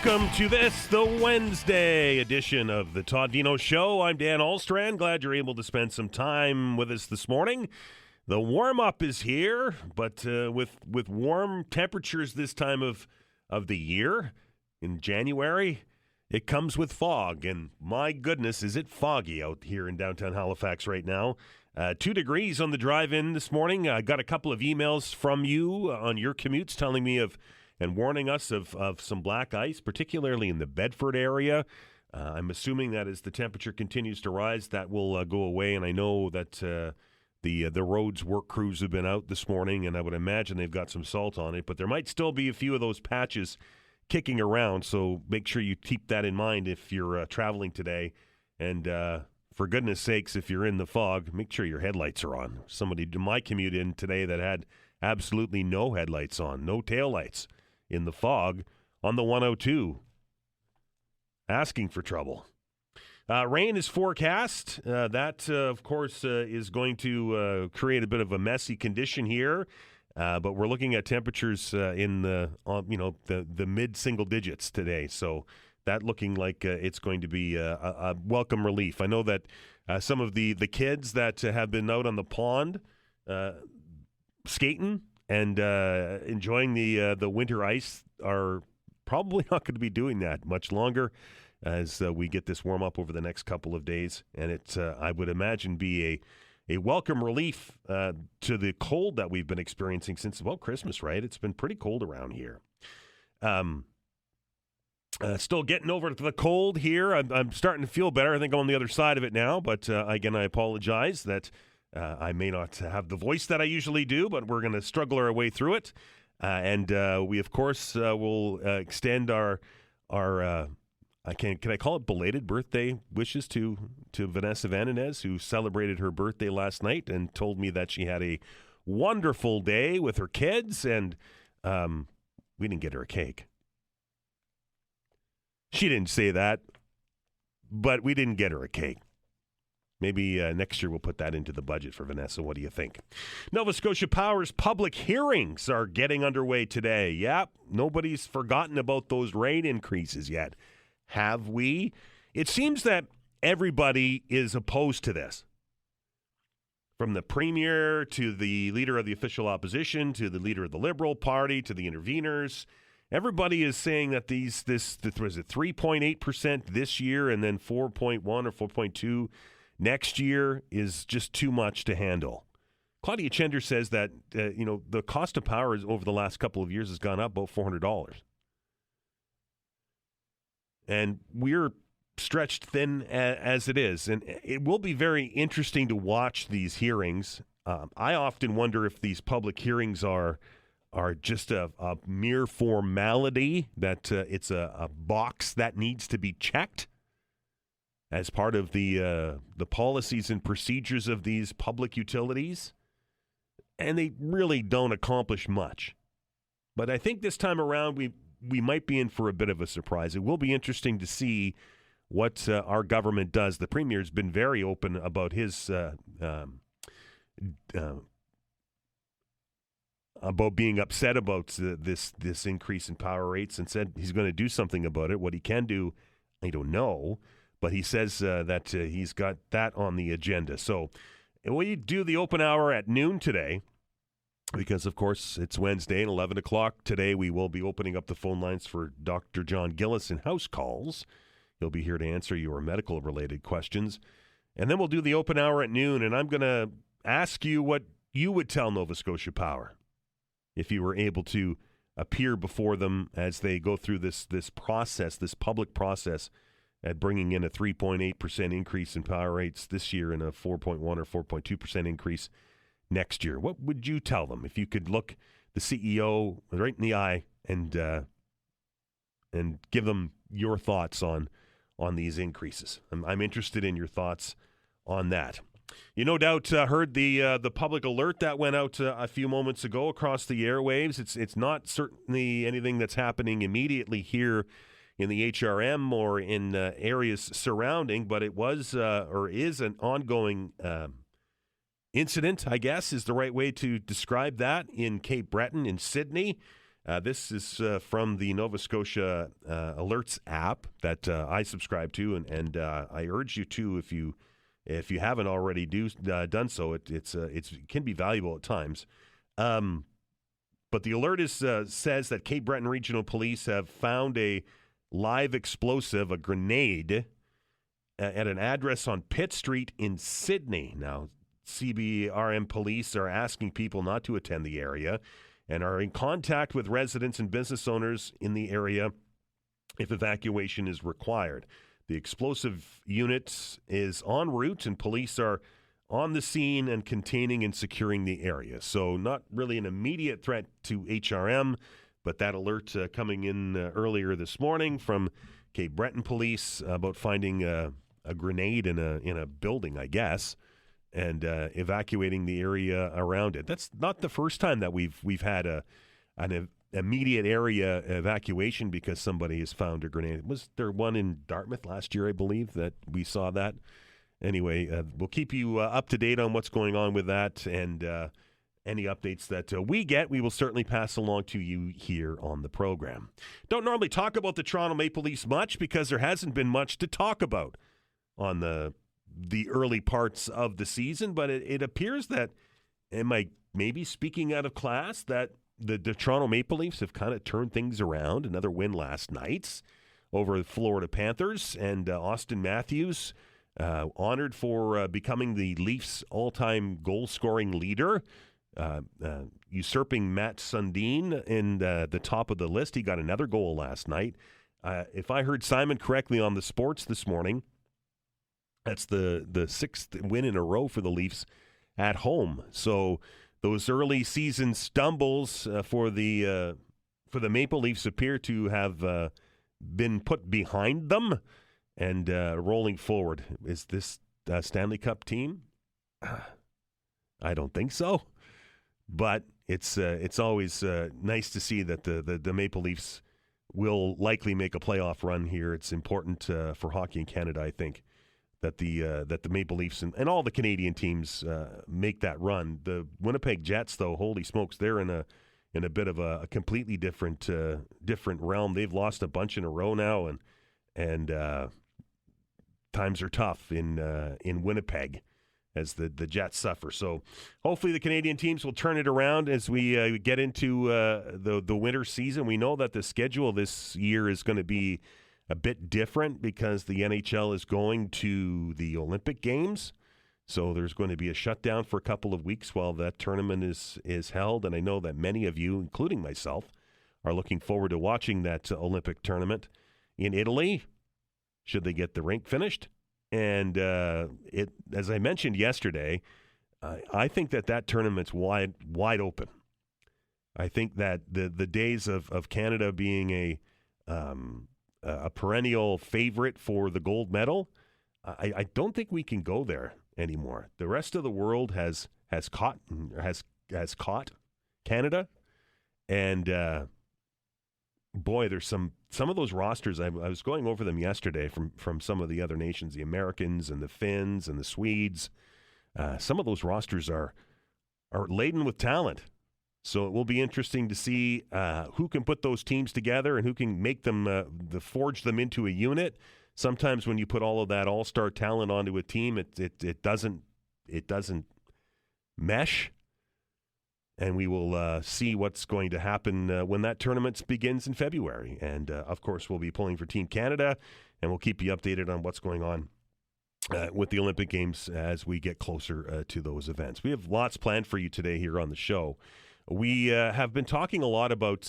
Welcome to the Wednesday edition of the Todd Veinotte Show. I'm Dan Alstrand. Glad you're able to spend some time with us this morning. The warm-up is here, but with warm temperatures this time of the year, in January, it comes with fog. And my goodness, is it foggy out here in downtown Halifax right now. 2 degrees on the drive-in this morning. I got a couple of emails from you on your commutes telling me of and warning us of some black ice, particularly in the Bedford area. I'm assuming that as the temperature continues to rise, that will go away. And I know that the roads work crews have been out this morning, and I would imagine they've got some salt on it. But there might still be a few of those patches kicking around, so make sure you keep that in mind if you're traveling today. And for goodness sakes, if you're in the fog, make sure your headlights are on. Somebody did my commute in today that had absolutely no headlights on, no taillights in the fog on the 102, asking for trouble. Rain is forecast. That, of course, is going to create a bit of a messy condition here. But we're looking at temperatures in the mid-single digits today. So that looking like it's going to be a welcome relief. I know that some of the kids that have been out on the pond skating and enjoying the winter ice are probably not going to be doing that much longer as we get this warm up over the next couple of days. And it, I would imagine, be a welcome relief to the cold that we've been experiencing since, well, Christmas, right? It's been pretty cold around here. Still getting over the cold here. I'm starting to feel better. I think I'm on the other side of it now. But again, I apologize that I may not have the voice that I usually do, but we're going to struggle our way through it. And we, of course, will extend our can I call it belated birthday wishes to Vanessa Van Inez, who celebrated her birthday last night and told me that she had a wonderful day with her kids, and we didn't get her a cake. She didn't say that, but we didn't get her a cake. Maybe next year we'll put that into the budget for Vanessa. What do you think? Nova Scotia Power's public hearings are getting underway today. Yep, nobody's forgotten about those rate increases yet. Have we? It seems that everybody is opposed to this. From the Premier to the Leader of the Official Opposition to the Leader of the Liberal Party to the interveners. Everybody is saying that this was it 3.8% this year and then 4.1 or 4.2 next year is just too much to handle. Claudia Chender says that the cost of power over the last couple of years has gone up about $400. And we're stretched thin as it is. And it will be very interesting to watch these hearings. I often wonder if these public hearings are just a mere formality, that it's a box that needs to be checked as part of the policies and procedures of these public utilities. And they really don't accomplish much. But I think this time around we might be in for a bit of a surprise. It will be interesting to see what our government does. The Premier's been very open about his about being upset about this increase in power rates and said he's going to do something about it. What he can do, I don't know, but he says that he's got that on the agenda. So we do the open hour at noon today. Because, of course, it's Wednesday and 11 o'clock today. We will be opening up the phone lines for Dr. John Gillis and house calls. He'll be here to answer your medical-related questions. And then we'll do the open hour at noon, and I'm going to ask you what you would tell Nova Scotia Power if you were able to appear before them as they go through this process, this public process at bringing in a 3.8% increase in power rates this year and a 4.1 or 4.2% increase next year. What would you tell them if you could look the CEO right in the eye and give them your thoughts on these increases? I'm interested in your thoughts on that. You no doubt heard the public alert that went out a few moments ago across the airwaves. It's not certainly anything that's happening immediately here in the HRM or in areas surrounding, but it was or is an ongoing incident, I guess, is the right way to describe that, in Cape Breton, in Sydney. This is from the Nova Scotia Alerts app that I subscribe to, and I urge you to, if you haven't already done so. It can be valuable at times. But the alert says that Cape Breton Regional Police have found a live explosive, a grenade, at an address on Pitt Street in Sydney. Now, CBRM police are asking people not to attend the area and are in contact with residents and business owners in the area if evacuation is required. The explosive unit is en route, and police are on the scene and containing and securing the area. So not really an immediate threat to HRM, but that alert coming in earlier this morning from Cape Breton police about finding a grenade in a building, I guess, and evacuating the area around it. That's not the first time that we've had an immediate area evacuation because somebody has found a grenade. Was there one in Dartmouth last year, I believe, that we saw that? Anyway, we'll keep you up to date on what's going on with that, and any updates that we get, we will certainly pass along to you here on the program. Don't normally talk about the Toronto Maple Leafs much because there hasn't been much to talk about on the early parts of the season, but it appears that, am I maybe speaking out of class, that the Toronto Maple Leafs have kind of turned things around. Another win last night over the Florida Panthers, and Austin Matthews honored for becoming the Leafs' all-time goal-scoring leader, usurping Matt Sundin in the top of the list. He got another goal last night. If I heard Simon correctly on the sports this morning, that's the sixth win in a row for the Leafs at home. So those early season stumbles for the Maple Leafs appear to have been put behind them and rolling forward. Is this Stanley Cup team? I don't think so. But it's always nice to see that the Maple Leafs will likely make a playoff run here. It's important for hockey in Canada, I think, that the Maple Leafs and all the Canadian teams make that run. The Winnipeg Jets, though, holy smokes, they're in a bit of a completely different realm. They've lost a bunch in a row now, and times are tough in Winnipeg as the Jets suffer. So hopefully the Canadian teams will turn it around as we get into the winter season. We know that the schedule this year is going to be a bit different because the NHL is going to the Olympic Games. So there's going to be a shutdown for a couple of weeks while that tournament is held. And I know that many of you, including myself, are looking forward to watching that Olympic tournament in Italy, should they get the rink finished. And as I mentioned yesterday, I think that tournament's wide open. I think that the days of Canada being a perennial favorite for the gold medal, I don't think we can go there anymore. The rest of the world has caught Canada, and boy, there's some of those rosters. I was going over them yesterday from some of the other nations, the Americans and the Finns and the Swedes. Some of those rosters are laden with talent. So it will be interesting to see who can put those teams together and who can make them forge them into a unit. Sometimes when you put all of that all-star talent onto a team, it doesn't mesh. And we will see what's going to happen when that tournament begins in February. And, of course, we'll be pulling for Team Canada, and we'll keep you updated on what's going on with the Olympic Games as we get closer to those events. We have lots planned for you today here on the show. We have been talking a lot about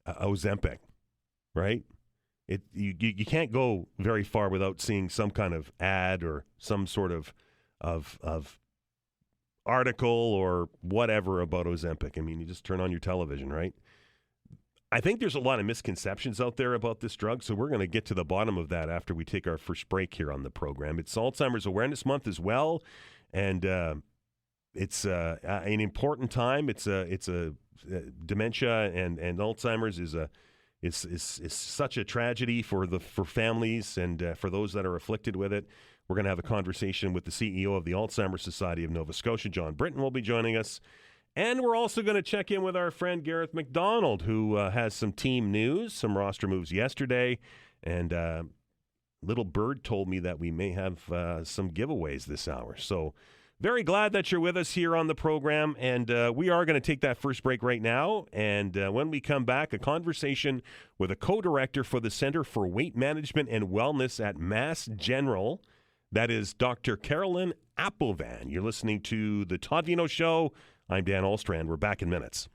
Ozempic, right? You can't go very far without seeing some kind of ad or some sort of article or whatever about Ozempic. I mean, you just turn on your television, right? I think there's a lot of misconceptions out there about this drug, so we're going to get to the bottom of that after we take our first break here on the program. It's Alzheimer's Awareness Month as well, and it's an important time. It's a dementia and Alzheimer's is such a tragedy for families and for those that are afflicted with it. We're going to have a conversation with the CEO of the Alzheimer's Society of Nova Scotia, John Britton, will be joining us. And we're also going to check in with our friend Garreth MacDonald, who has some team news, some roster moves yesterday. And Little Bird told me that we may have some giveaways this hour. So very glad that you're with us here on the program. And we are going to take that first break right now. And when we come back, a conversation with a co-director for the Center for Weight Management and Wellness at Mass General. That is Dr. Carolyn Apovian. You're listening to The Todd Veinotte Show. I'm Dan Ahlstrand. We're back in minutes.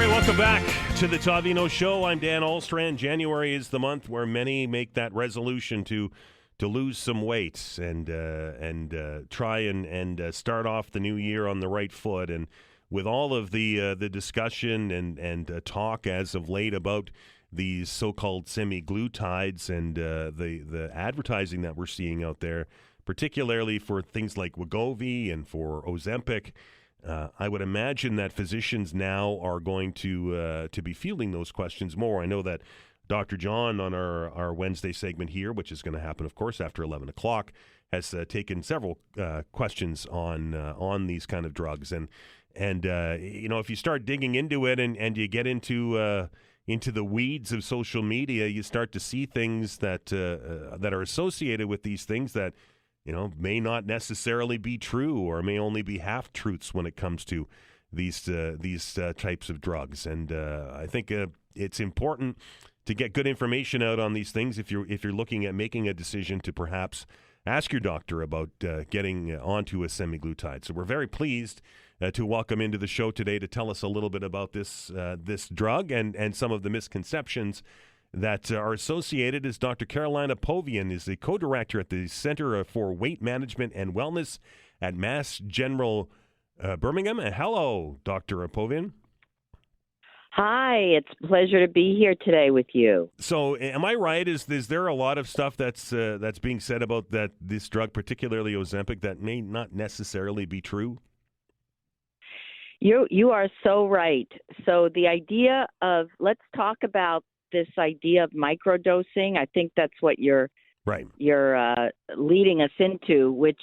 Welcome back to the Todd Veinotte Show. I'm Dan Ahlstrand. January is the month where many make that resolution to lose some weight and try and start off the new year on the right foot. And with all of the discussion and talk as of late about these so-called semaglutides and the advertising that we're seeing out there, particularly for things like Wegovy and for Ozempic, I would imagine that physicians now are going to be fielding those questions more. I know that Dr. John on our Wednesday segment here, which is going to happen, of course, after 11 o'clock, has taken several questions on these kind of drugs. And if you start digging into it and you get into the weeds of social media, you start to see things that are associated with these things that may not necessarily be true or may only be half-truths when it comes to these types of drugs. And I think it's important to get good information out on these things if you're looking at making a decision to perhaps ask your doctor about getting onto a semaglutide. So we're very pleased to welcome into the show today to tell us a little bit about this drug and some of the misconceptions that are associated. Is Dr. Caroline Apovian is the co-director at the Center for Weight Management and Wellness at Mass General Brigham. Hello, Dr. Apovian. Hi, it's a pleasure to be here today with you. So, am I right? Is there a lot of stuff that's being said about this drug, particularly Ozempic, that may not necessarily be true? You are so right. So the idea of, let's talk about this idea of microdosing. I think that's what you're leading us into, which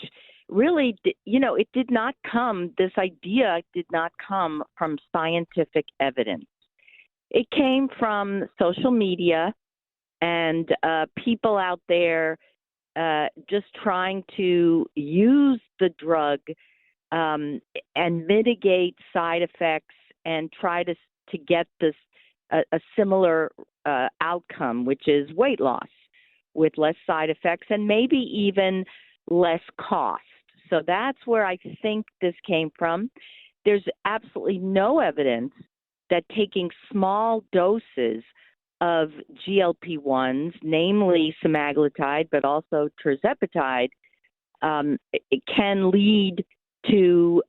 really, it did not come, this idea did not come from scientific evidence. It came from social media and people out there just trying to use the drug and mitigate side effects and try to get this a similar outcome, which is weight loss with less side effects and maybe even less cost. So that's where I think this came from. There's absolutely no evidence that taking small doses of GLP-1s, namely semaglutide, but also tirzepatide, it can lead to,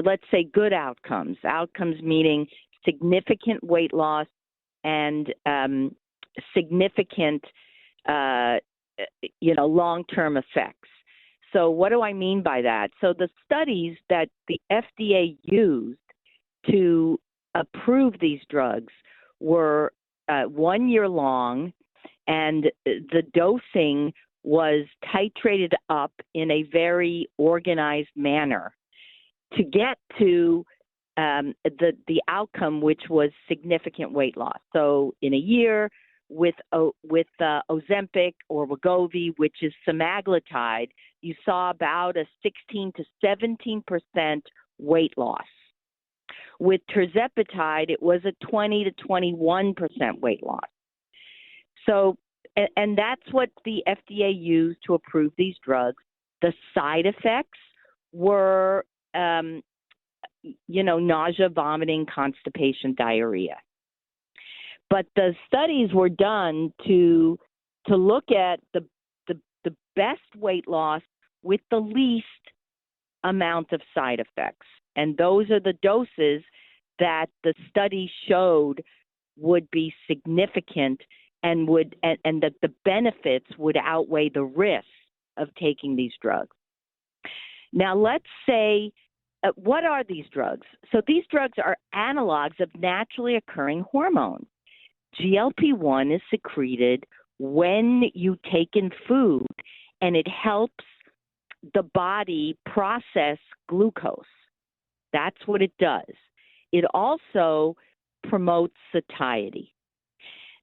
let's say, good outcomes. Outcomes meaning significant weight loss and significant, long-term effects. So what do I mean by that? So the studies that the FDA used to approve these drugs were 1 year long, and the dosing was titrated up in a very organized manner to get to the outcome, which was significant weight loss. So in a year with Ozempic or Wegovy, which is semaglutide, you saw about a 16 to 17% weight loss. With tirzepatide, it was a 20 to 21% weight loss. So, and that's what the FDA used to approve these drugs. The side effects were nausea, vomiting, constipation, diarrhea. But the studies were done to look at the best weight loss with the least amount of side effects. And those are the doses that the study showed would be significant and that the benefits would outweigh the risks of taking these drugs. Now, let's say what are these drugs? So these drugs are analogs of naturally occurring hormones. GLP-1 is secreted when you take in food, and it helps the body process glucose. That's what it does. It also promotes satiety.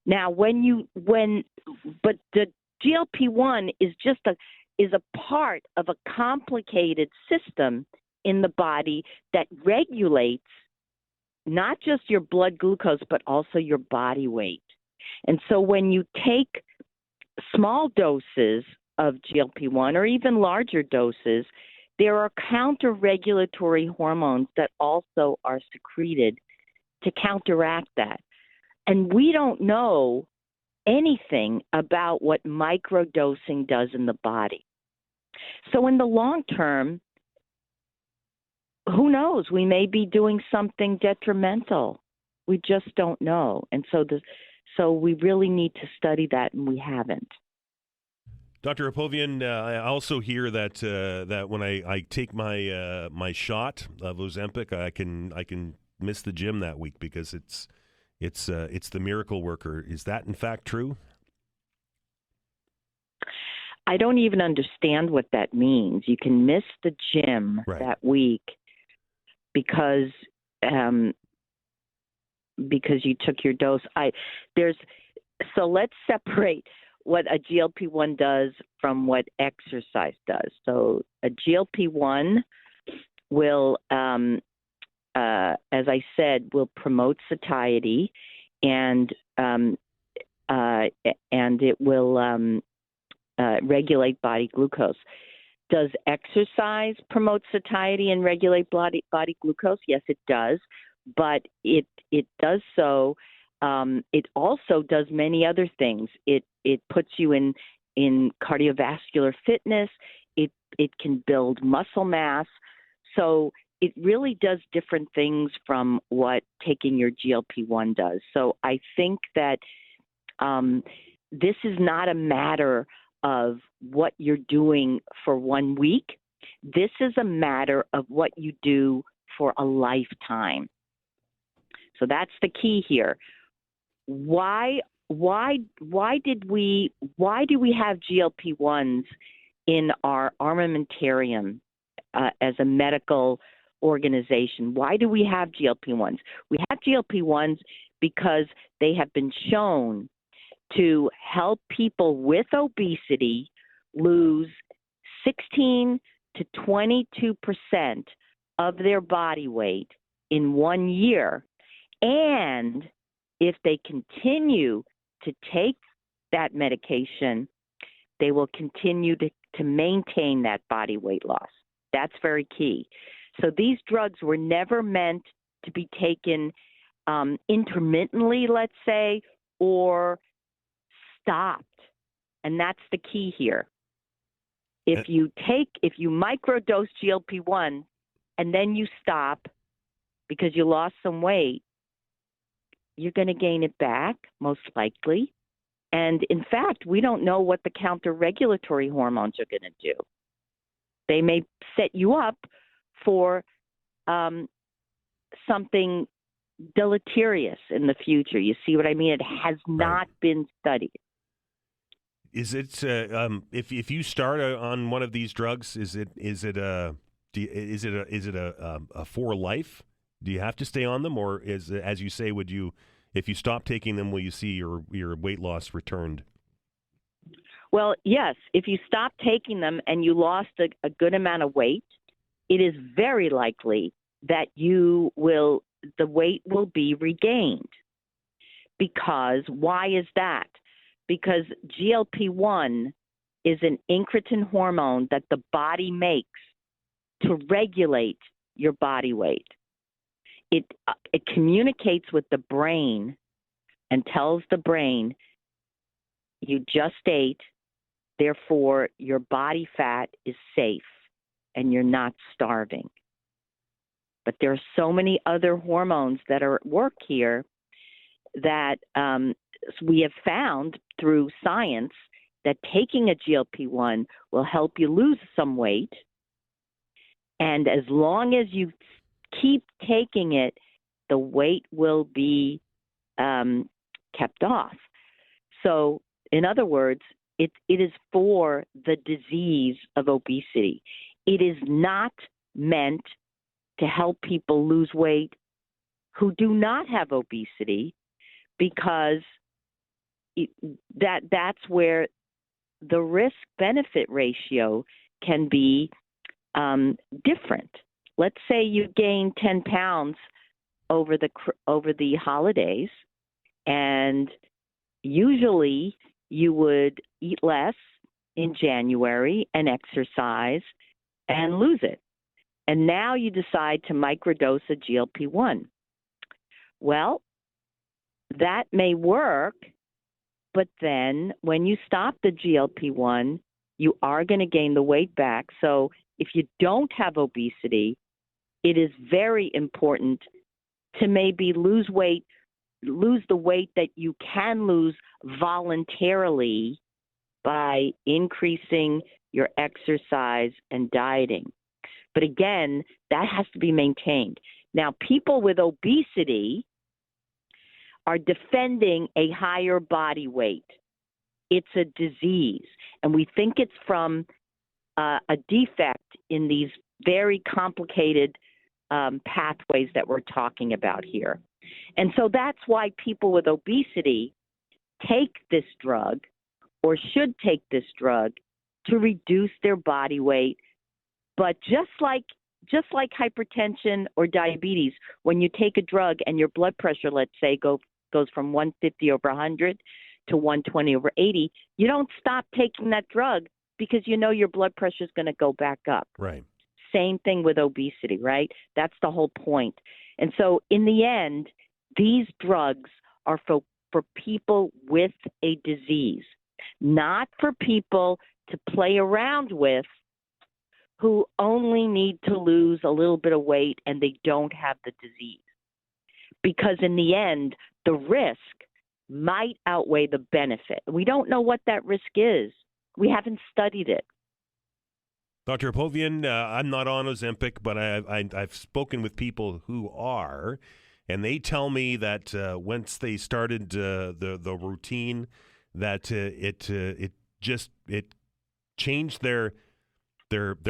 Now, but the GLP-1 is a part of a complicated system in the body that regulates not just your blood glucose, but also your body weight. And so when you take small doses of GLP-1 or even larger doses, there are counter-regulatory hormones that also are secreted to counteract that. And we don't know anything about what microdosing does in the body. So in the long term, who knows? We may be doing something detrimental. We just don't know. And so we really need to study that, and we haven't. Dr. Apovian, I also hear that when I take my shot of Ozempic, I can miss the gym that week because it's the miracle worker. Is that in fact true? I don't even understand what that means. You can miss the gym that week because you took your dose. So let's separate what a GLP-1 does from what exercise does. So a GLP-1 will, as I said, will promote satiety, and it will regulate body glucose. Does exercise promote satiety and regulate body glucose? Yes, it does, but it does so. It also does many other things. It puts you in cardiovascular fitness. It can build muscle mass. So it really does different things from what taking your GLP-1 does. So I think that this is not a matter of what you're doing for 1 week. This is a matter of what you do for a lifetime. So that's the key here. Why do we have GLP-1s in our armamentarium as a medical organization? Why do we have GLP-1s? We have GLP-1s because they have been shown to help people with obesity lose 16 to 22% of their body weight in 1 year. And if they continue to take that medication, they will continue to maintain that body weight loss. That's very key. So these drugs were never meant to be taken intermittently, let's say, or stopped. And that's the key here. If you microdose GLP-1 and then you stop because you lost some weight, you're going to gain it back, most likely. And in fact, we don't know what the counter-regulatory hormones are going to do. They may set you up for something deleterious in the future. You see what I mean? It has not been studied. Is it if you start on one of these drugs, is it a for life? Do you have to stay on them, or is, as you say, would you, if you stop taking them, will you see your weight loss returned? Well, yes. If you stop taking them and you lost a good amount of weight, it is very likely that the weight will be regained. Because why is that? Because GLP-1 is an incretin hormone that the body makes to regulate your body weight. It communicates with the brain and tells the brain, you just ate, therefore your body fat is safe and you're not starving. But there are so many other hormones that are at work here that we have found through science that taking a GLP-1 will help you lose some weight. And as long as you keep taking it, the weight will be kept off. So, in other words, it is for the disease of obesity. It is not meant to help people lose weight who do not have obesity, because that's where the risk-benefit ratio can be different. Let's say you gain 10 pounds over the holidays, and usually you would eat less in January and exercise and lose it. And now you decide to microdose a GLP-1. Well, that may work, but then when you stop the GLP-1, you are going to gain the weight back. So if you don't have obesity, it is very important to maybe lose the weight that you can lose voluntarily by increasing your exercise and dieting. But again, that has to be maintained. Now, people with obesity are defending a higher body weight. It's a disease, and we think it's from a defect in these very complicated pathways that we're talking about here. And so that's why people with obesity take this drug, or should take this drug, to reduce their body weight. But just like hypertension or diabetes, when you take a drug and your blood pressure, let's say, goes from 150 over 100 to 120 over 80, you don't stop taking that drug because you know your blood pressure is going to go back up. Right. Same thing with obesity, right? That's the whole point. And so in the end, these drugs are for people with a disease, not for people to play around with who only need to lose a little bit of weight and they don't have the disease. Because in the end, the risk might outweigh the benefit. We don't know what that risk is. We haven't studied it. Dr. Apovian, I'm not on Ozempic, but I've spoken with people who are, and they tell me that once they started the routine, that it changed their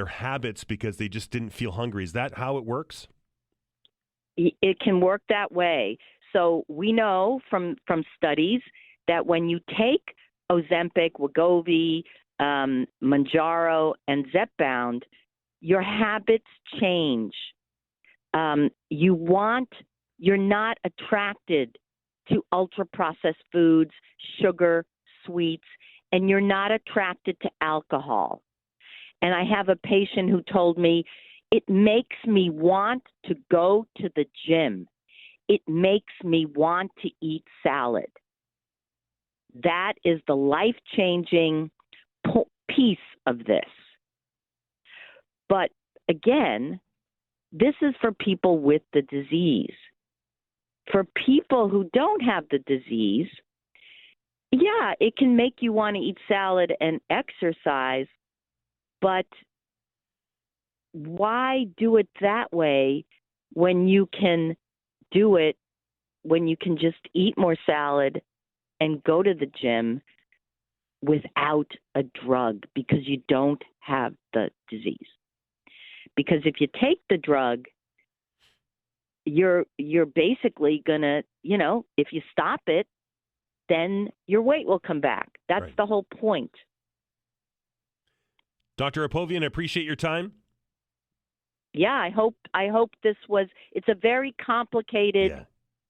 habits because they just didn't feel hungry. Is that how it works? It can work that way. So we know from studies that when you take Ozempic, Wegovy, Mounjaro, and Zepbound, your habits change. You're not attracted to ultra-processed foods, sugar, sweets, and you're not attracted to alcohol. And I have a patient who told me, it makes me want to go to the gym. It makes me want to eat salad. That is the life-changing piece of this. But again, this is for people with the disease. For people who don't have the disease, yeah, it can make you want to eat salad and exercise, but why do it that way when you can do it, when you can just eat more salad and go to the gym without a drug because you don't have the disease? Because if you take the drug, you're basically gonna, if you stop it, then your weight will come back. That's right. The whole point. Dr. Apovian, I appreciate your time. Yeah, I hope it's a very complicated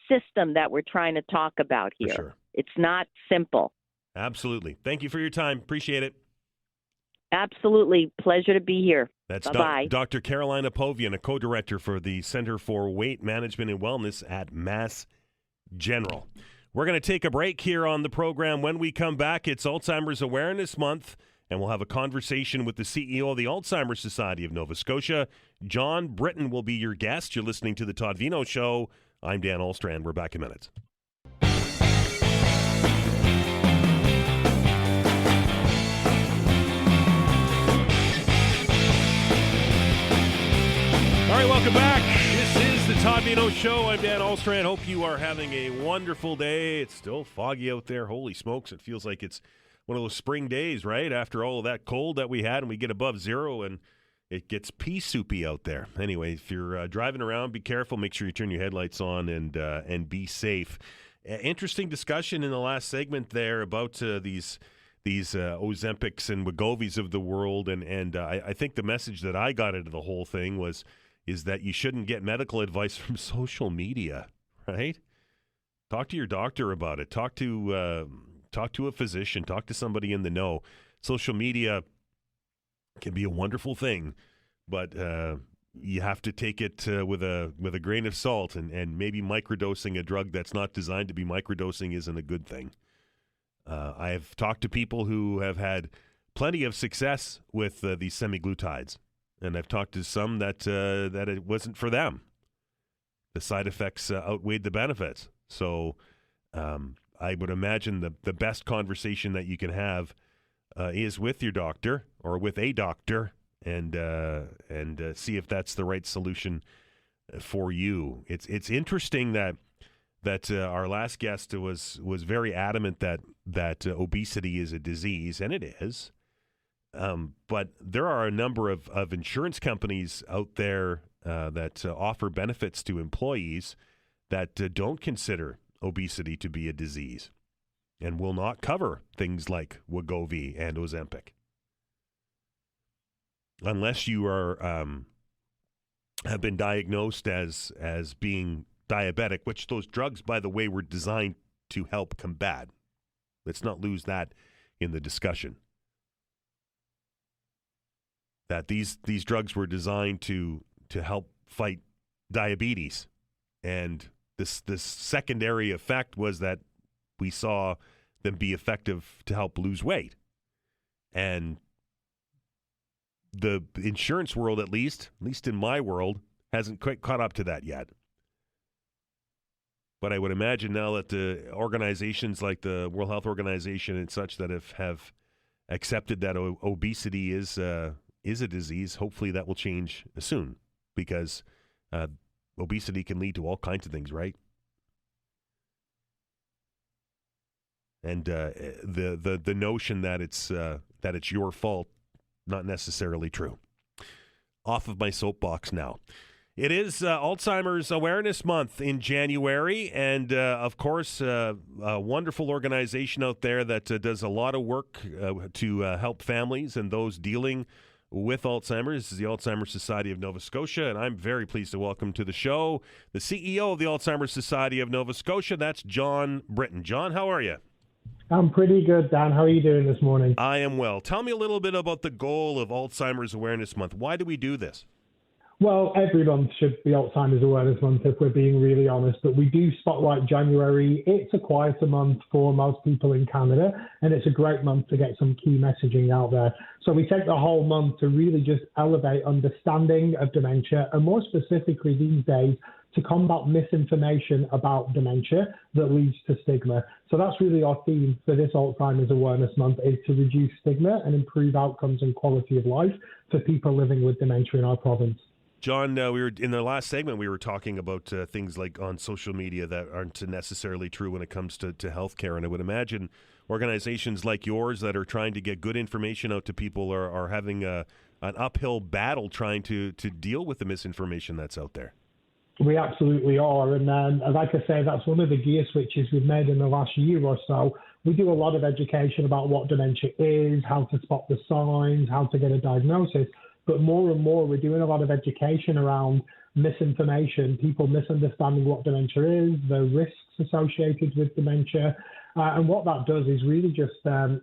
system that we're trying to talk about here. For sure. It's not simple. Absolutely. Thank you for your time. Appreciate it. Absolutely. Pleasure to be here. That's Bye-bye. Dr. Caroline Apovian, a co-director for the Center for Weight Management and Wellness at Mass General. We're going to take a break here on the program. When we come back, it's Alzheimer's Awareness Month, and we'll have a conversation with the CEO of the Alzheimer's Society of Nova Scotia. John Britton will be your guest. You're listening to The Todd Veinotte Show. I'm Dan Ahlstrand. We're back in minutes. All right, welcome back. This is the Todd Veinotte Show. I'm Dan Ahlstrand. Hope you are having a wonderful day. It's still foggy out there. Holy smokes, it feels like it's one of those spring days, right? After all of that cold that we had and we get above zero and it gets pea soupy out there. Anyway, if you're driving around, be careful. Make sure you turn your headlights on and be safe. Interesting discussion in the last segment there about these Ozempics and Wegovy's of the world, and I think the message that I got out of the whole thing is that you shouldn't get medical advice from social media, right? Talk to your doctor about it. Talk to a physician. Talk to somebody in the know. Social media can be a wonderful thing, but you have to take it with a grain of salt, and maybe microdosing a drug that's not designed to be microdosing isn't a good thing. I have talked to people who have had plenty of success with these semaglutides, and I've talked to some that it wasn't for them. The side effects outweighed the benefits. So I would imagine the best conversation that you can have is with your doctor or with a doctor, and see if that's the right solution for you. It's interesting that our last guest was very adamant that obesity is a disease, and it is. But there are a number of insurance companies out there that offer benefits to employees that don't consider obesity to be a disease and will not cover things like Wegovy and Ozempic. Unless you are have been diagnosed as being diabetic, which those drugs, by the way, were designed to help combat. Let's not lose that in the discussion. That these drugs were designed to help fight diabetes, and this secondary effect was that we saw them be effective to help lose weight. And the insurance world, at least in my world, hasn't quite caught up to that yet. But I would imagine now that the organizations like the World Health Organization and such that have accepted that obesity is a disease, hopefully that will change soon, because obesity can lead to all kinds of things, right? And the notion that it's your fault, not necessarily true. Off of my soapbox now. It is Alzheimer's Awareness Month in January, and of course, a wonderful organization out there that does a lot of work to help families and those dealing with Alzheimer's. This is the Alzheimer's Society of Nova Scotia, and I'm very pleased to welcome to the show the CEO of the Alzheimer's Society of Nova Scotia. That's John Britton. John, how are you? I'm pretty good, Dan. How are you doing this morning? I am well. Tell me a little bit about the goal of Alzheimer's Awareness Month. Why do we do this? Well, every month should be Alzheimer's Awareness Month, if we're being really honest, but we do spotlight January. It's a quieter month for most people in Canada, and it's a great month to get some key messaging out there. So we take the whole month to really just elevate understanding of dementia, and more specifically these days, to combat misinformation about dementia that leads to stigma. So that's really our theme for this Alzheimer's Awareness Month, is to reduce stigma and improve outcomes and quality of life for people living with dementia in our province. John, we were in the last segment, we were talking about things like on social media that aren't necessarily true when it comes to healthcare. And I would imagine organizations like yours that are trying to get good information out to people are having an uphill battle trying to deal with the misinformation that's out there. We absolutely are. And like I say, that's one of the gear switches we've made in the last year or so. We do a lot of education about what dementia is, how to spot the signs, how to get a diagnosis. But more and more, we're doing a lot of education around misinformation, people misunderstanding what dementia is, the risks associated with dementia. And what that does is really just,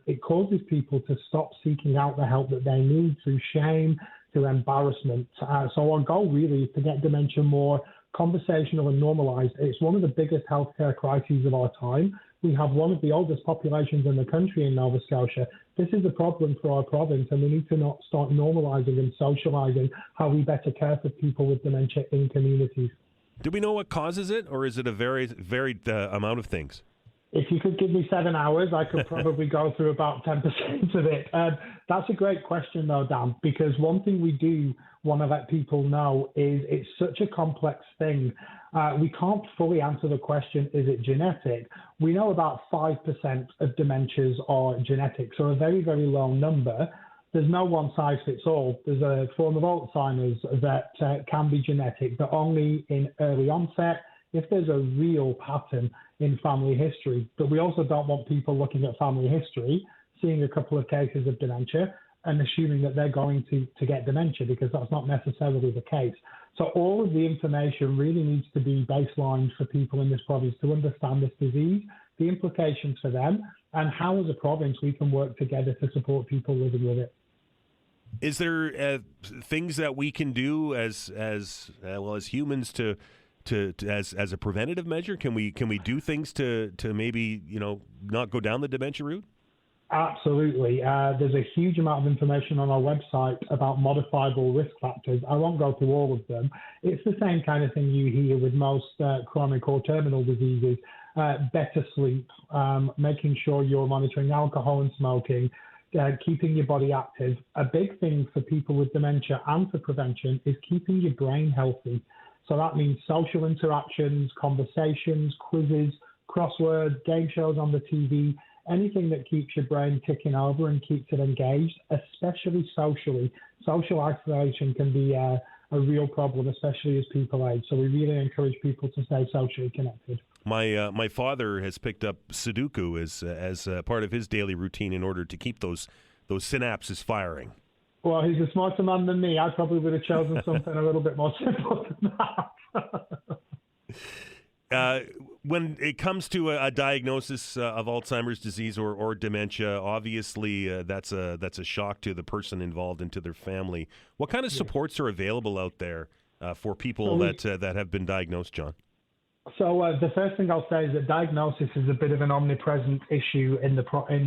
it causes people to stop seeking out the help that they need through shame, through embarrassment. So our goal really is to get dementia more conversational and normalized. It's one of the biggest healthcare crises of our time. We have one of the oldest populations in the country in Nova Scotia. This is a problem for our province, and we need to not start normalizing and socializing how we better care for people with dementia in communities. Do we know what causes it, or is it a varied amount of things? If you could give me 7 hours, I could probably go through about 10% of it. That's a great question, though, Dan, because one thing we do want to let people know is it's such a complex thing. We can't fully answer the question, is it genetic? We know about 5% of dementias are genetic, so a very, very low number. There's no one size fits all. There's a form of Alzheimer's that can be genetic, but only in early onset if there's a real pattern in family history. But we also don't want people looking at family history, seeing a couple of cases of dementia, and assuming that they're going to get dementia, because that's not necessarily the case. So all of the information really needs to be baselined for people in this province to understand this disease, the implications for them, and how as a province we can work together to support people living with it. Is there things that we can do as humans to as a preventative measure? Can we do things to maybe not go down the dementia route? Absolutely. There's a huge amount of information on our website about modifiable risk factors. I won't go through all of them. It's the same kind of thing you hear with most chronic or terminal diseases. Better sleep, making sure you're monitoring alcohol and smoking, keeping your body active. A big thing for people with dementia and for prevention is keeping your brain healthy. So that means social interactions, conversations, quizzes, crosswords, game shows on the TV, anything that keeps your brain ticking over and keeps it engaged, especially socially. Social isolation can be a real problem, especially as people age. So we really encourage people to stay socially connected. My father has picked up Sudoku as part of his daily routine in order to keep those synapses firing. Well, he's a smarter man than me. I probably would have chosen something a little bit more simple than that. When it comes to a diagnosis of Alzheimer's disease or dementia, obviously that's a shock to the person involved and to their family. What kind of supports are available out there for people that have been diagnosed, John? So the first thing I'll say is that diagnosis is a bit of an omnipresent issue in the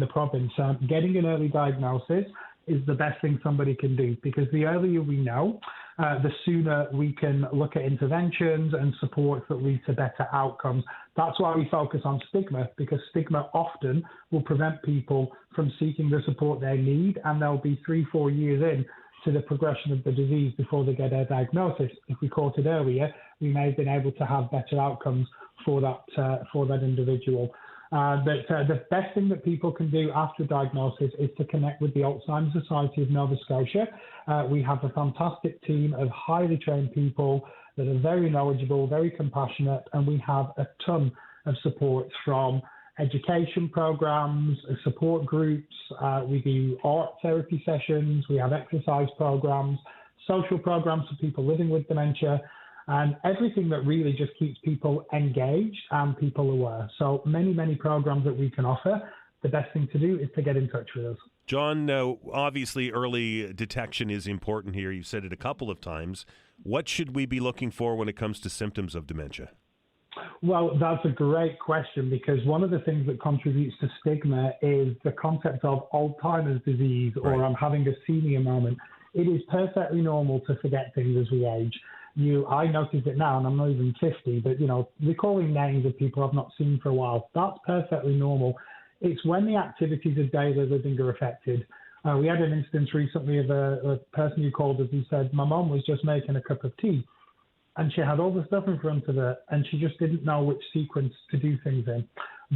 province. Getting an early diagnosis is the best thing somebody can do, because the earlier we know, the sooner we can look at interventions and supports that lead to better outcomes. That's why we focus on stigma, because stigma often will prevent people from seeking the support they need, and they'll be 3-4 years in to the progression of the disease before they get a diagnosis. If we caught it earlier, we may have been able to have better outcomes for that individual. But the best thing that people can do after diagnosis is to connect with the Alzheimer's Society of Nova Scotia. We have a fantastic team of highly trained people that are very knowledgeable, very compassionate, and we have a ton of support from education programs, support groups. We do art therapy sessions. We have exercise programs, social programs for people living with dementia, and everything that really just keeps people engaged and people aware. So many programs that we can offer. The best thing to do is to get in touch with us. John, obviously early detection is important here. You've said it a couple of times. What should we be looking for when it comes to symptoms of dementia? Well, that's a great question, because one of the things that contributes to stigma is the concept of Alzheimer's disease, or I'm having a senior moment. It is perfectly normal to forget things as we age. I notice it now, and I'm not even 50, but, recalling names of people I've not seen for a while, that's perfectly normal. It's when the activities of daily living are affected. We had an instance recently of a person who called us and said, my mum was just making a cup of tea, and she had all the stuff in front of her, and she just didn't know which sequence to do things in.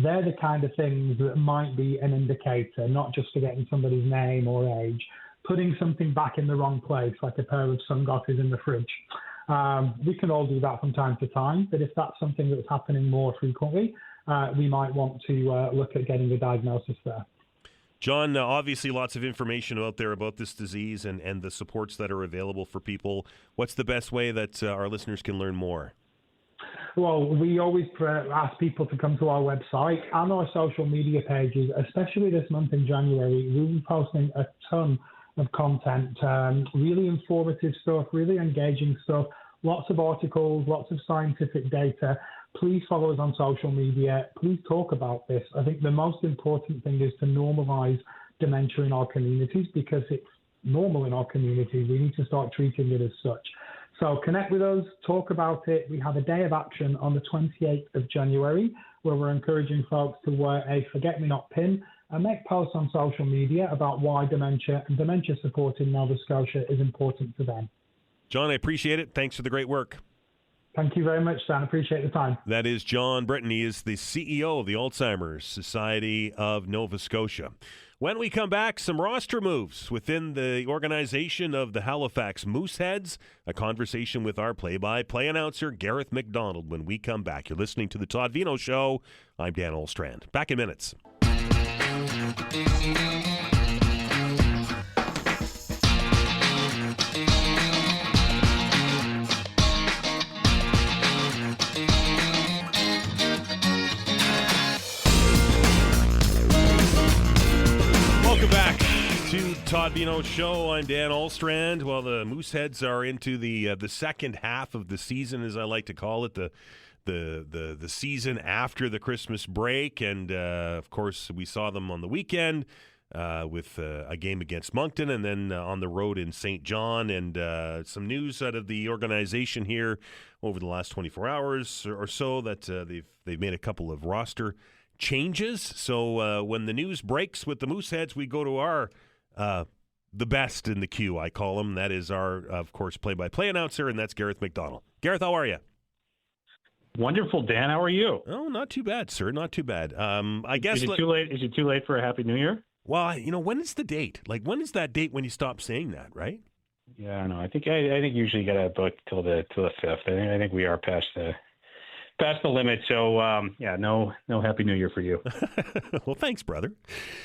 They're the kind of things that might be an indicator, not just forgetting somebody's name or age. Putting something back in the wrong place, like a pair of sunglasses in the fridge. We can all do that from time to time, but if that's something that's happening more frequently, we might want to look at getting a diagnosis there. John, obviously lots of information out there about this disease and the supports that are available for people. What's the best way that our listeners can learn more? Well, we always ask people to come to our website and our social media pages, especially this month in January. We'll be posting a ton of content, really informative stuff, really engaging stuff, lots of articles, lots of scientific data. Please follow us on social media. Please talk about this. I think the most important thing is to normalize dementia in our communities, because it's normal in our communities. We need to start treating it as such. So connect with us, talk about it. We have a day of action on the 28th of January where we're encouraging folks to wear a forget-me-not pin and make posts on social media about why dementia and dementia support in Nova Scotia is important to them. John, I appreciate it. Thanks for the great work. Thank you very much, Stan. Appreciate the time. That is John Britton. He is the CEO of the Alzheimer's Society of Nova Scotia. When we come back, some roster moves within the organization of the Halifax Mooseheads. A conversation with our play-by-play announcer, Garreth MacDonald, when we come back. You're listening to The Todd Veinotte Show. I'm Dan Olstrand. Back in minutes. Welcome back to Todd Veinotte Show. I'm Dan Olstrand. Well, the Mooseheads are into the second half of the season, as I like to call it, the season after the Christmas break, and of course we saw them on the weekend with a game against Moncton, and then on the road in St. John, and some news out of the organization here over the last 24 hours or so that they've made a couple of roster changes. So when the news breaks with the Mooseheads, we go to our the best in the queue, I call him. That is our, of course, play-by-play announcer, and that's Garreth MacDonald. Garreth, how are you? Wonderful, Dan. How are you? Oh, not too bad, sir. Not too bad. I guess. Is it too late? Is it too late for a Happy New Year? Well, when is the date? Like, when is that date when you stop saying that? Right? Yeah, I don't know. I think usually you got to book till the 5th. I think we are past the limit. So no Happy New Year for you. Well, thanks, brother.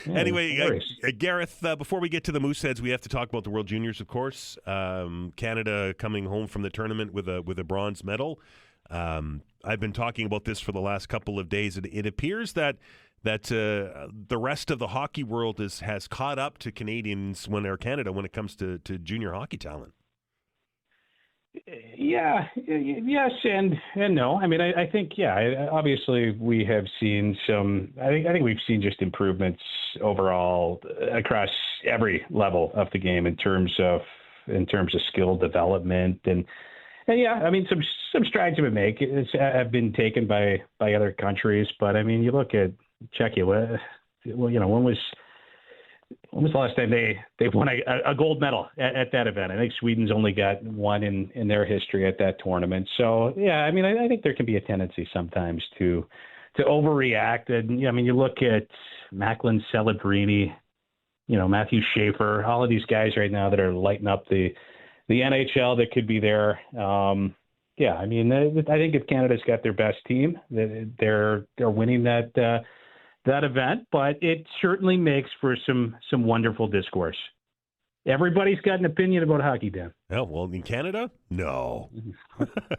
Yeah, anyway, Garreth, before we get to the Mooseheads, we have to talk about the World Juniors, of course. Canada coming home from the tournament with a bronze medal. I've been talking about this for the last couple of days. It appears that the rest of the hockey world has caught up to Canadians when it comes to junior hockey talent. Yeah, yes, and no. I mean, I think obviously we have seen some. I think we've seen just improvements overall across every level of the game in terms of skill development and yeah, I mean some strides have been taken by other countries, but I mean you look at Czechia. Well, when was the last time they won a gold medal at that event? I think Sweden's only got one in their history at that tournament. So yeah, I mean I think there can be a tendency sometimes to overreact. And I mean you look at Macklin Celebrini, Matthew Schaefer, all of these guys right now that are lighting up the NHL that could be there. Yeah, I mean, I think if Canada's got their best team, they're winning that event. But it certainly makes for some wonderful discourse. Everybody's got an opinion about hockey, Dan. Oh, well, in Canada, no.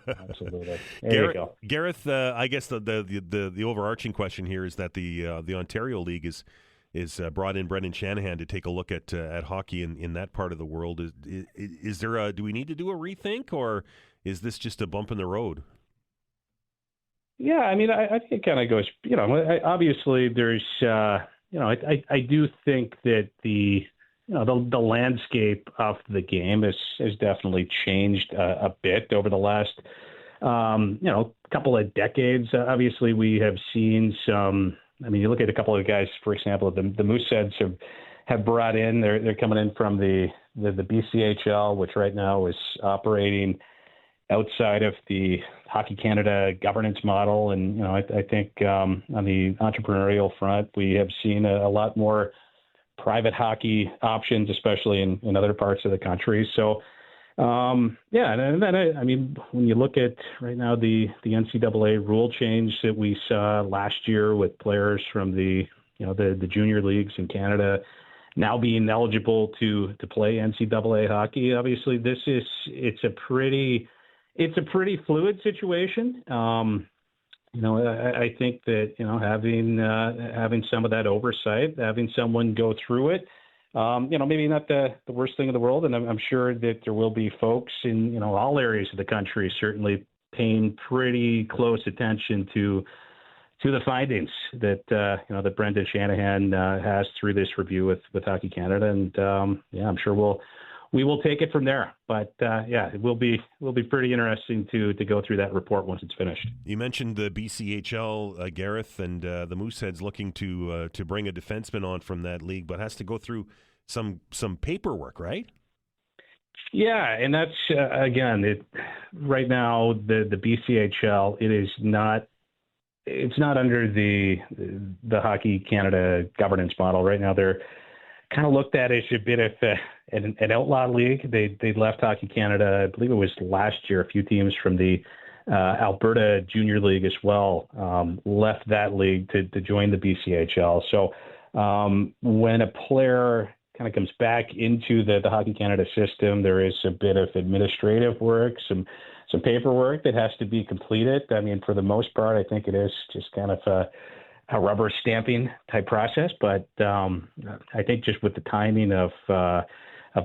Absolutely. There you go, Garreth. I guess the overarching question here is that the Ontario League is brought in Brendan Shanahan to take a look at hockey in that part of the world. Is there do we need to do a rethink, or is this just a bump in the road? Yeah, I mean, I think it kind of goes. Obviously, there's. I do think that the landscape of the game has definitely changed a bit over the last couple of decades. Obviously, we have seen some. I mean, you look at a couple of guys, for example, the Mooseheads have brought in. They're coming in from the BCHL, which right now is operating outside of the Hockey Canada governance model. And I think on the entrepreneurial front, we have seen a lot more private hockey options, especially in other parts of the country. So. And then I mean, when you look at right now the NCAA rule change that we saw last year with players from the junior leagues in Canada now being eligible to play NCAA hockey, obviously it's a pretty fluid situation. I think that having some of that oversight, having someone go through it. Maybe not the worst thing in the world, and I'm sure that there will be folks in all areas of the country certainly paying pretty close attention to the findings that that Brendan Shanahan has through this review with Hockey Canada, and I'm sure we'll we will take it from there. But it will be pretty interesting to go through that report once it's finished. You mentioned the BCHL, Gareth, and the Mooseheads looking to bring a defenseman on from that league, but has to go through some paperwork, right? Yeah, and that's again, right now the BCHL, it's not under the Hockey Canada governance model. Right now they're kind of looked at as a bit of an outlaw league. They left Hockey Canada, I believe it was last year, a few teams from the Alberta Junior League as well left that league to join the BCHL. So when a player kind of comes back into the Hockey Canada system, there is a bit of administrative work, some paperwork that has to be completed. I mean, for the most part, I think it is just kind of a rubber stamping type process. But I think just with the timing of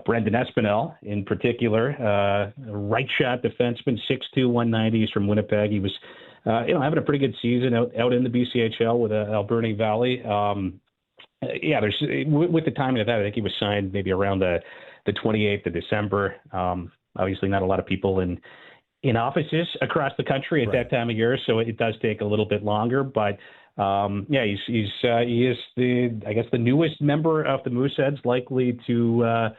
Brendan Espinel in particular, right shot defenseman, 6'2", 190. He's from Winnipeg. He was, having a pretty good season out in the BCHL with Alberni Valley. There's with the timing of that, I think he was signed maybe around the 28th of December. Obviously, not a lot of people in offices across the country at that time of year, so it does take a little bit longer. But he is the newest member of the Mooseheads, likely to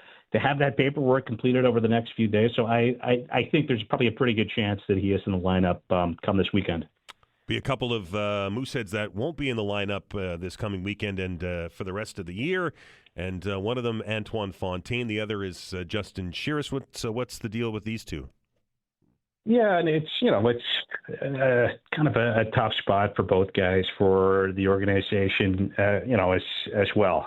have that paperwork completed over the next few days. So I think there's probably a pretty good chance that he is in the lineup come this weekend. Be a couple of Mooseheads that won't be in the lineup this coming weekend and for the rest of the year. And one of them, Antoine Fontaine. The other is Justin Shearis. What's the deal with these two? Yeah, and it's kind of a tough spot for both guys, for the organization, as well.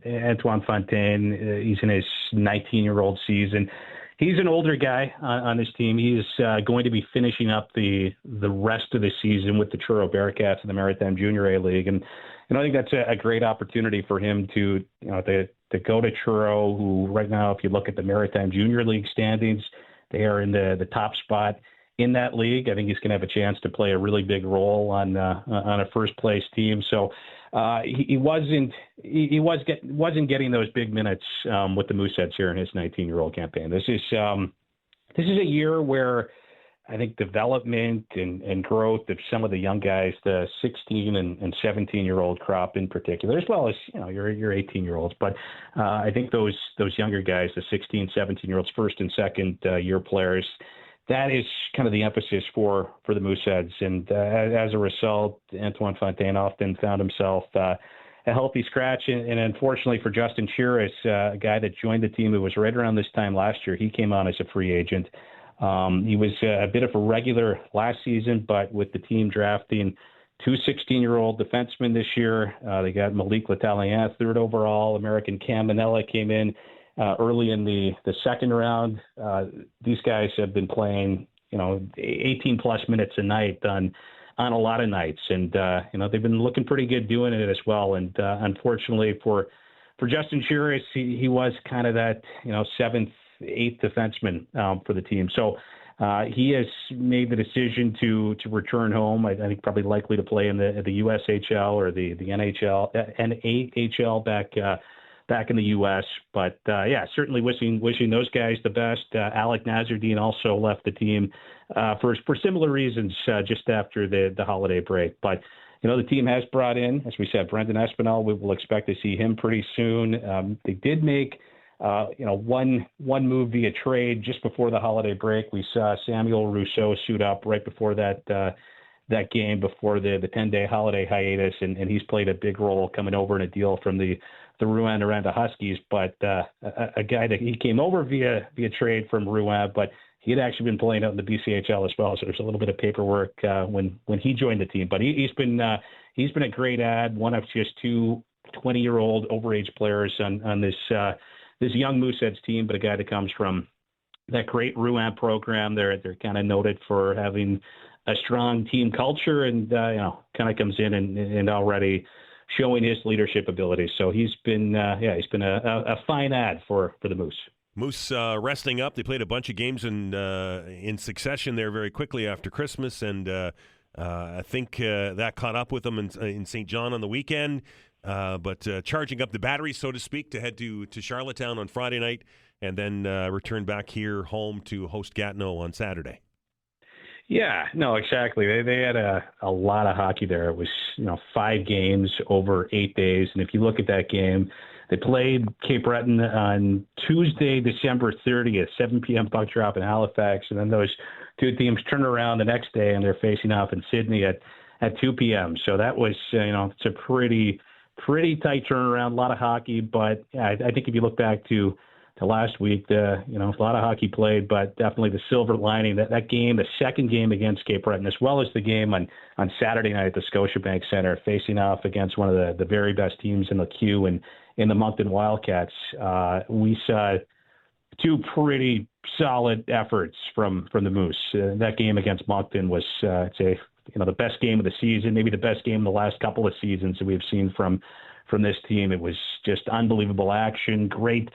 Antoine Fontaine, he's in his 19-year-old season. He's an older guy on this team. He's going to be finishing up the rest of the season with the Truro Bearcats in the Maritime Junior A League, and I think that's a great opportunity for him to go to Truro, who right now, if you look at the Maritime Junior League standings, they are in the top spot in that league. I think he's going to have a chance to play a really big role on a first place team. So he wasn't getting those big minutes with the Mooseheads here in his 19-year-old campaign. This is a year where I think development and growth of some of the young guys, the 16 and 17-year-old crop in particular, as well as your 18-year-olds. But I think those younger guys, the 16, 17-year-olds, first and second year players, that is kind of the emphasis for the Mooseheads. And as a result, Antoine Fontaine often found himself a healthy scratch. And unfortunately for Justin Shearis, a guy that joined the team who was right around this time last year, he came on as a free agent. He was a bit of a regular last season, but with the team drafting two 16-year-old defensemen this year, they got Malik Letalien, third overall. American Cam Manella came in early in the second round. These guys have been playing, 18-plus minutes a night on a lot of nights, and they've been looking pretty good doing it as well. And unfortunately for Justin Shearis, he was kind of that seventh, eighth defenseman for the team. So he has made the decision to return home. I think probably likely to play in the USHL or the NHL, NAHL back in the U.S. But certainly wishing those guys the best. Alec Nazardine also left the team for similar reasons just after the holiday break. But the team has brought in, as we said, Brendan Espinel. We will expect to see him pretty soon. They did make one move via trade just before the holiday break. We saw Samuel Rousseau suit up right before that game before the 10-day holiday hiatus, and he's played a big role coming over in a deal from the Rouen-Noranda Huskies. But a guy that he came over via trade from Rouen, but he had actually been playing out in the BCHL as well. So there's a little bit of paperwork when he joined the team. But he's been a great add, one of just two 20-year-old overage players on this young Mooseheads team, but a guy that comes from that great Rouen program. They're kind of noted for having a strong team culture, and kind of comes in and already showing his leadership abilities. So he's been a fine add for the Moose. Moose resting up. They played a bunch of games in succession there very quickly after Christmas, and I think that caught up with them in St. John on the weekend. But charging up the batteries, so to speak, to head to Charlottetown on Friday night and then return back here home to host Gatineau on Saturday. Yeah, no, exactly. They had a lot of hockey there. It was 5 games over 8 days, and if you look at that game, they played Cape Breton on Tuesday, December 30th, 7 p.m. puck drop in Halifax, and then those two teams turned around the next day and they're facing off in Sydney at 2 p.m. So that was it's a pretty tight turnaround, a lot of hockey. But yeah, I think if you look back to last week, a lot of hockey played, but definitely the silver lining that game, the second game against Cape Breton, as well as the game on Saturday night at the Scotiabank Center, facing off against one of the very best teams in the queue and in the Moncton Wildcats. We saw 2 pretty solid efforts from the Moose. That game against Moncton was, I'd say, the best game of the season, maybe the best game in the last couple of seasons that we've seen from this team. It was just unbelievable action, great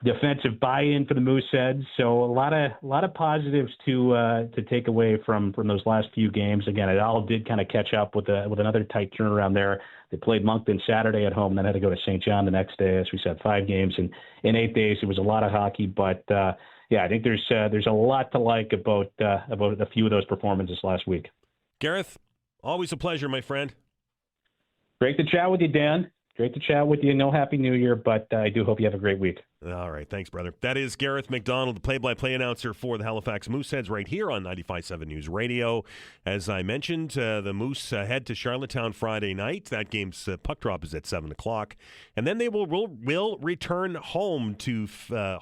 defensive buy-in for the Mooseheads. So a lot of positives to take away from those last few games. Again, it all did kind of catch up with another tight turnaround there. They played Moncton Saturday at home, then had to go to St. John the next day. As we said, 5 games in 8 days. It was a lot of hockey, but I think there's a lot to like about a few of those performances last week. Garreth, always a pleasure, my friend. Great to chat with you, Dan. Great to chat with you. No Happy New Year, but I do hope you have a great week. All right. Thanks, brother. That is Garreth MacDonald, the play-by-play announcer for the Halifax Mooseheads right here on 95.7 News Radio. As I mentioned, the Moose head to Charlottetown Friday night. That game's puck drop is at 7 o'clock. And then they will return home to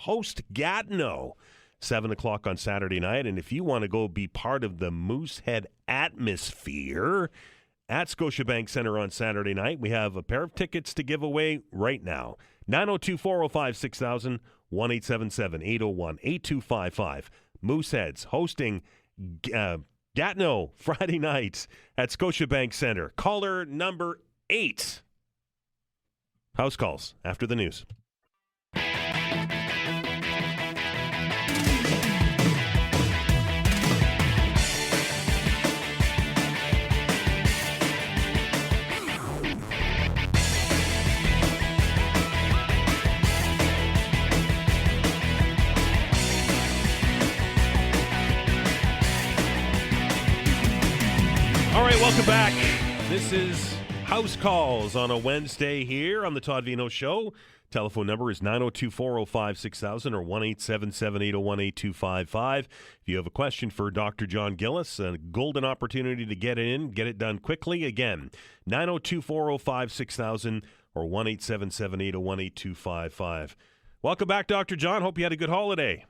host Gatineau 7 o'clock on Saturday night. And if you want to go be part of the Moosehead atmosphere at Scotiabank Center on Saturday night, we have a pair of tickets to give away right now. 902-405-6000, 1-877-801-8255. Mooseheads hosting Gatineau Friday night at Scotiabank Center. Caller number 8. House calls after the news. All right, welcome back. This is House Calls on a Wednesday here on the Todd Veinotte Show. Telephone number is 902-405-6000 or 1-877-801-8255. If you have a question for Dr. John Gillis, a golden opportunity to get it done quickly. Again, 902-405-6000 or 1-877-801-8255. Welcome back, Dr. John. Hope you had a good holiday.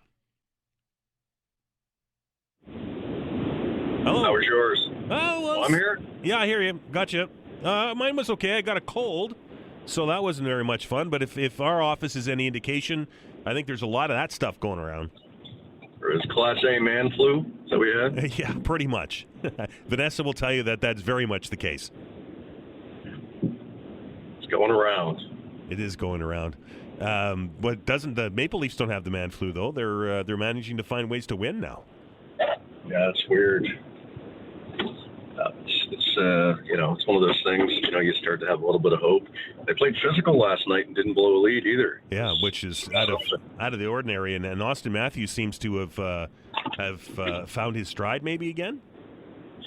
Hello. How was yours? Oh, well, I'm here. Yeah, I hear you. Gotcha. Mine was okay. I got a cold, so that wasn't very much fun. But if our office is any indication, I think there's a lot of that stuff going around. Or is Class A man flu that we had? Yeah, pretty much. Vanessa will tell you that that's very much the case. It's going around. It is going around. But doesn't the Maple Leafs don't have the man flu though? They're managing to find ways to win now. Yeah, it's weird. It's one of those things, you start to have a little bit of hope. They played physical last night and didn't blow a lead either. Yeah, which is out of the ordinary. And Austin Matthews seems to have found his stride maybe again.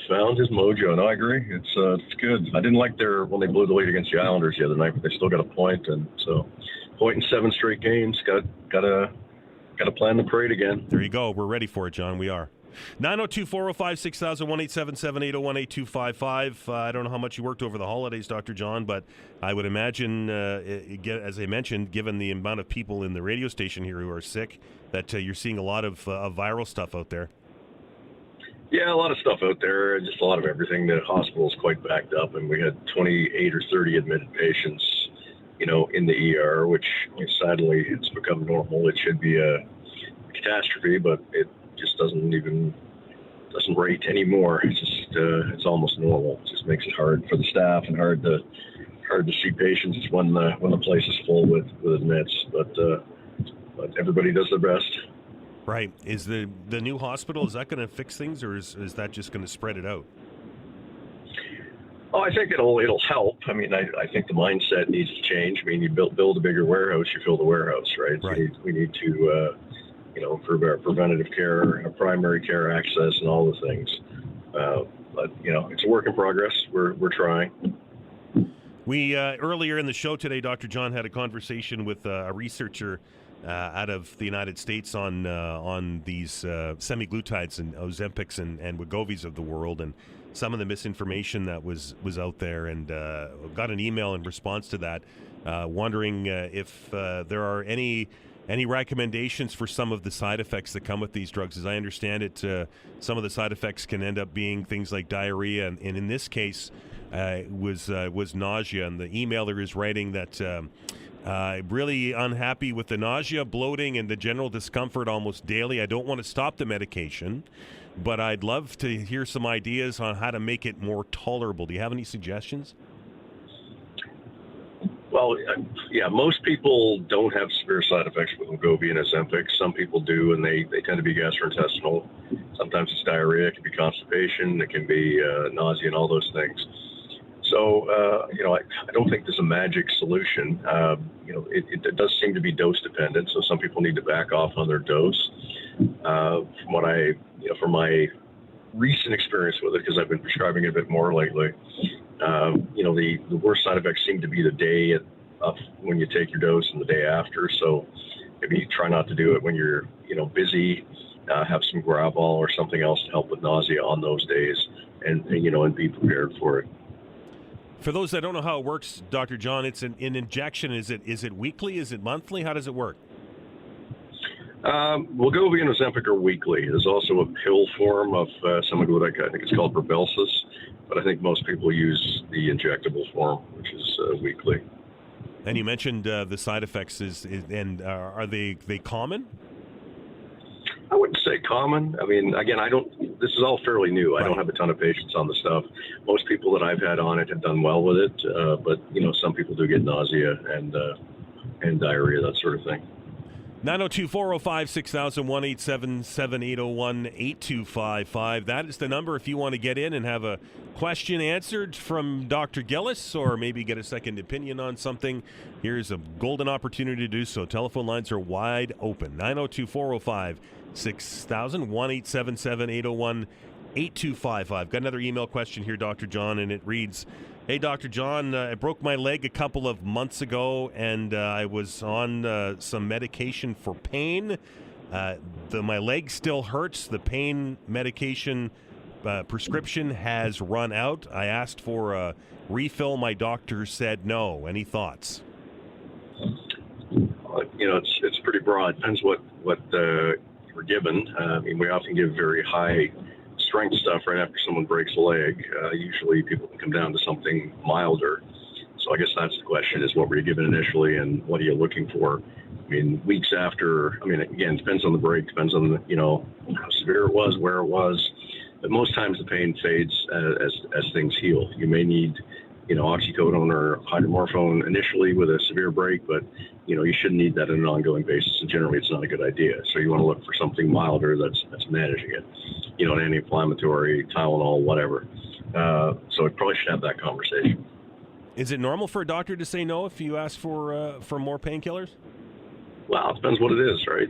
Found his mojo. No, I agree. It's good. I didn't like when they blew the lead against the Islanders the other night, but they still got a point. And so, point in 7 straight games. Got to plan the parade again. There you go. We're ready for it, John. We are. 902-405-6000, 1-877-801-8255. I don't know how much you worked over the holidays, Dr. John, but I would imagine, as I mentioned, given the amount of people in the radio station here who are sick, that you're seeing a lot of viral stuff out there. Yeah, a lot of stuff out there, just a lot of everything. The hospital's quite backed up, and we had 28 or 30 admitted patients, in the ER, which sadly it's become normal. It should be a catastrophe, but it just doesn't rate anymore. It's just it's almost normal. It just makes it hard for the staff and hard to see patients when the place is full with admits. But everybody does their best. Right. Is the new hospital, is that going to fix things, or is that just going to spread it out? Oh, I think it'll help. I mean, I think the mindset needs to change. I mean, you build a bigger warehouse, you fill the warehouse, right? Right. So we need to, improve our preventative care, our primary care access, and all the things. But it's a work in progress. We're trying. We earlier in the show today, Dr. John had a conversation with a researcher out of the United States on these semaglutides and Ozempics and Wegovy's of the world, and some of the misinformation that was out there, and got an email in response to that, wondering if there are any recommendations for some of the side effects that come with these drugs. As I understand it, some of the side effects can end up being things like diarrhea, and in this case, was nausea. And the emailer is writing that really unhappy with the nausea, bloating, and the general discomfort almost daily. I don't want to stop the medication, but I'd love to hear some ideas on how to make it more tolerable. Do you have any suggestions? Well, yeah, most people don't have severe side effects with Wegovy and Ozempic. Some people do, and they tend to be gastrointestinal. Sometimes it's diarrhea, it can be constipation, it can be nausea, and all those things. So, I don't think there's a magic solution. It does seem to be dose dependent, so some people need to back off on their dose. From my recent experience with it, because I've been prescribing it a bit more lately, the worst side effects seem to be the day of when you take your dose and the day after. So maybe try not to do it when you're, busy. Have some Gravol or something else to help with nausea on those days, and be prepared for it. For those that don't know how it works, Dr. John, it's an injection. Is it weekly? Is it monthly? How does it work? Wegovy and Ozempic are weekly. There's also a pill form of semaglutide. I think it's called Rybelsus, but I think most people use the injectable form, which is weekly. And you mentioned the side effects, are they common? I wouldn't say common. I mean, again, this is all fairly new. I don't have a ton of patients on the stuff. Most people that I've had on it have done well with it, but some people do get nausea and diarrhea, that sort of thing. 902-405-6000, 1-877-801-8255. That is the number if you want to get in and have a question answered from Dr. Gillis, or maybe get a second opinion on something. Here's a golden opportunity to do so. Telephone lines are wide open. 902-405-6000, 1-877-801-8255. Got another email question here, Dr. John, and it reads, "Hey, Dr. John, I broke my leg a couple of months ago, and I was on some medication for pain. My leg still hurts. The pain medication prescription has run out. I asked for a refill. My doctor said no. Any thoughts?" It's pretty broad. Depends what you were given. We often give very high strength stuff right after someone breaks a leg. Usually people can come down to something milder. So I guess that's the question, is what were you given initially and what are you looking for? Weeks after, again, it depends on the break, depends on how severe it was, where it was. But most times the pain fades as things heal. You may need, oxycodone or hydromorphone initially with a severe break, but you shouldn't need that on an ongoing basis, and generally it's not a good idea. So you want to look for something milder that's managing it, an anti-inflammatory, Tylenol, whatever. So it probably should have that conversation. Is it normal for a doctor to say no if you ask for more painkillers? Well, it depends what it is, right?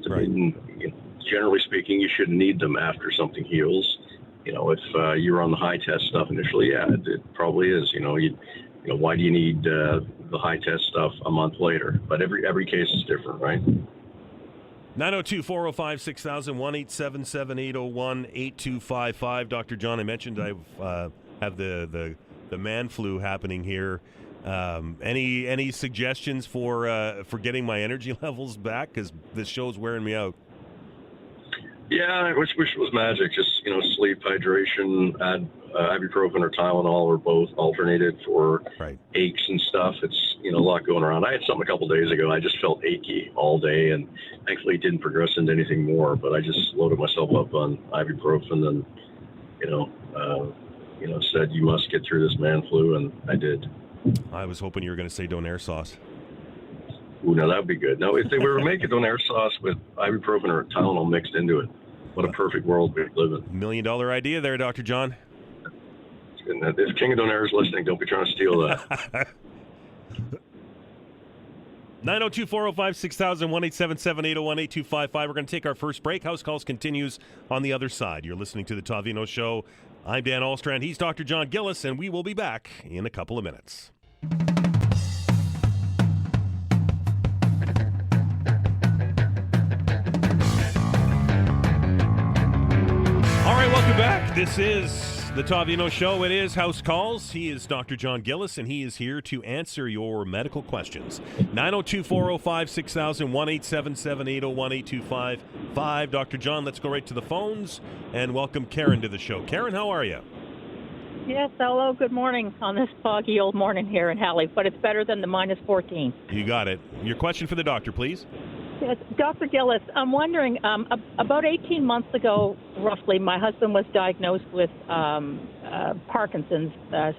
Generally speaking, you shouldn't need them after something heals. If you're on the high test stuff initially, yeah, it probably is. Why do you need the high test stuff a month later? But every case is different, right? 902-405-6000, 1-877-801-8255. Dr. John, I mentioned I have the man flu happening here. Any suggestions for getting my energy levels back? Because this show's wearing me out. Yeah, I wish it was magic. Just, sleep, hydration, add ibuprofen or Tylenol or both alternated for aches and stuff. It's, a lot going around. I had something a couple days ago. I just felt achy all day, and thankfully it didn't progress into anything more, but I just loaded myself up on ibuprofen and, said, you must get through this man flu, and I did. I was hoping you were going to say Donair sauce. Ooh, now that would be good. Now, if they were to make a Donair sauce with ibuprofen or Tylenol mixed into it, what a perfect world we live in. $1 million idea there, Dr. John. And if King of Donaire is listening, don't be trying to steal that. 902-405-6000, 1-877-801-8255. We're going to take our first break. House Calls continues on the other side. You're listening to the Todd Veinotte Show. I'm Dan Alstrand. He's Dr. John Gillis, and we will be back in a couple of minutes. All right, welcome back. This is the Todd Veinotte Show. It is House Calls. He is Dr. John Gillis, and he is here to answer your medical questions. 902-405-6000, 1-877-801-8255. Dr. John, let's go right to the phones and welcome Karen to the show. Karen, how are you? Yes, hello, good morning on this foggy old morning here in Halifax, but it's better than the minus 14. You got it. Your question for the doctor, please. Yes, Dr. Gillis, I'm wondering, about 18 months ago, roughly, my husband was diagnosed with Parkinson's,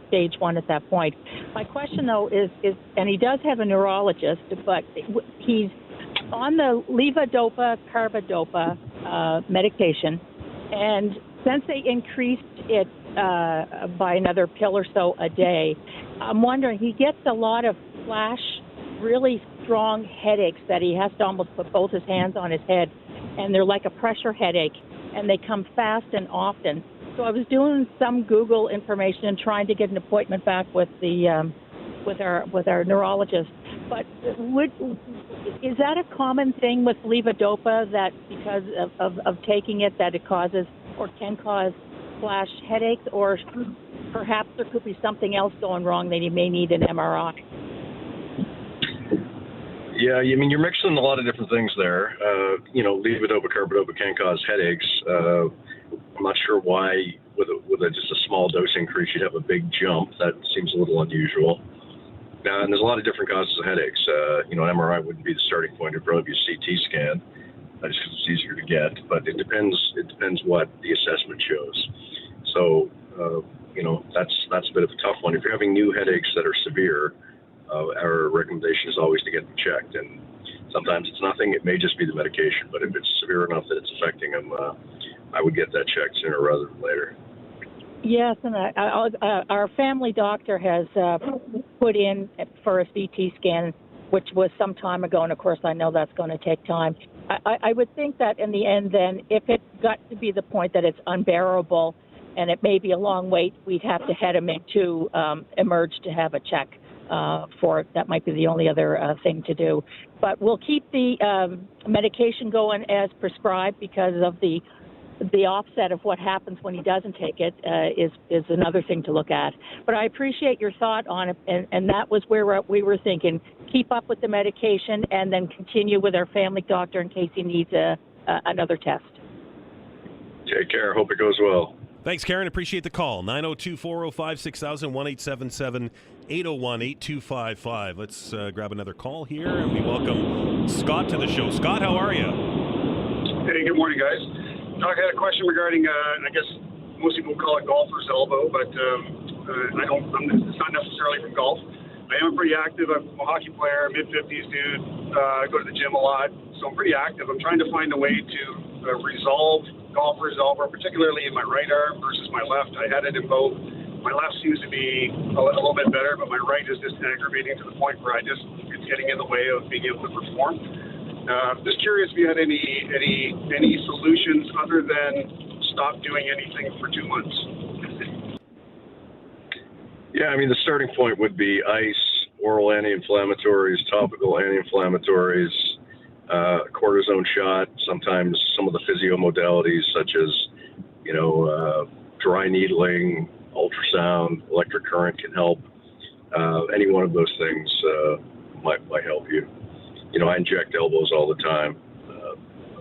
stage 1 at that point. My question, though, is and he does have a neurologist, but he's on the levodopa-carbidopa medication, and since they increased it by another pill or so a day, I'm wondering, he gets a lot of flash, really strong headaches that he has to almost put both his hands on his head, and they're like a pressure headache, and they come fast and often. So I was doing some Google information and trying to get an appointment back with the with our neurologist. But is that a common thing with levodopa, that because of taking it that it causes or can cause flash headaches, or perhaps there could be something else going wrong that he may need an MRI? Yeah, I mean, you're mixing a lot of different things there. Levodopa, carbidopa can cause headaches. I'm not sure why, with just a small dose increase, you'd have a big jump. That seems a little unusual. And there's a lot of different causes of headaches. An MRI wouldn't be the starting point. It'd probably be a CT scan, just because it's easier to get. But it depends what the assessment shows. So, that's a bit of a tough one. If you're having new headaches that are severe, our recommendation is always to get them checked. And sometimes it's nothing. It may just be the medication. But if it's severe enough that it's affecting them, I would get that checked sooner rather than later. Yes, and our family doctor has put in for a CT scan, which was some time ago, and of course I know that's going to take time. I would think that in the end then, if it got to be the point that it's unbearable and it may be a long wait, we'd have to head him into Emerge to have a check for it. That might be the only other thing to do. But we'll keep the medication going as prescribed, because of the offset of what happens when he doesn't take it is another thing to look at. But I appreciate your thought on it, and that was where we were thinking. Keep up with the medication and then continue with our family doctor in case he needs another test. Take care. Hope it goes well. Thanks, Karen. Appreciate the call. 902-405-6000, 1-877-801-8255. Let's grab another call here, and we welcome Scott to the show. Scott, how are you? Hey, good morning, guys. Doc, I had a question regarding, I guess most people call it golfer's elbow, but it's not necessarily from golf. I am pretty active. I'm a hockey player, mid-50s dude. I go to the gym a lot, so I'm pretty active. I'm trying to find a way to resolve golfer's elbow, particularly in my right arm versus my left. I had it in both. My left seems to be a little bit better, but my right is just aggravating to the point where it's getting in the way of being able to perform. Just curious if you had any solutions other than stop doing anything for 2 months. Yeah, I mean, the starting point would be ice, oral anti-inflammatories, topical anti-inflammatories, cortisone shot, sometimes some of the physio modalities such as, dry needling, ultrasound, electric current can help. Any one of those things might help you. I inject elbows all the time,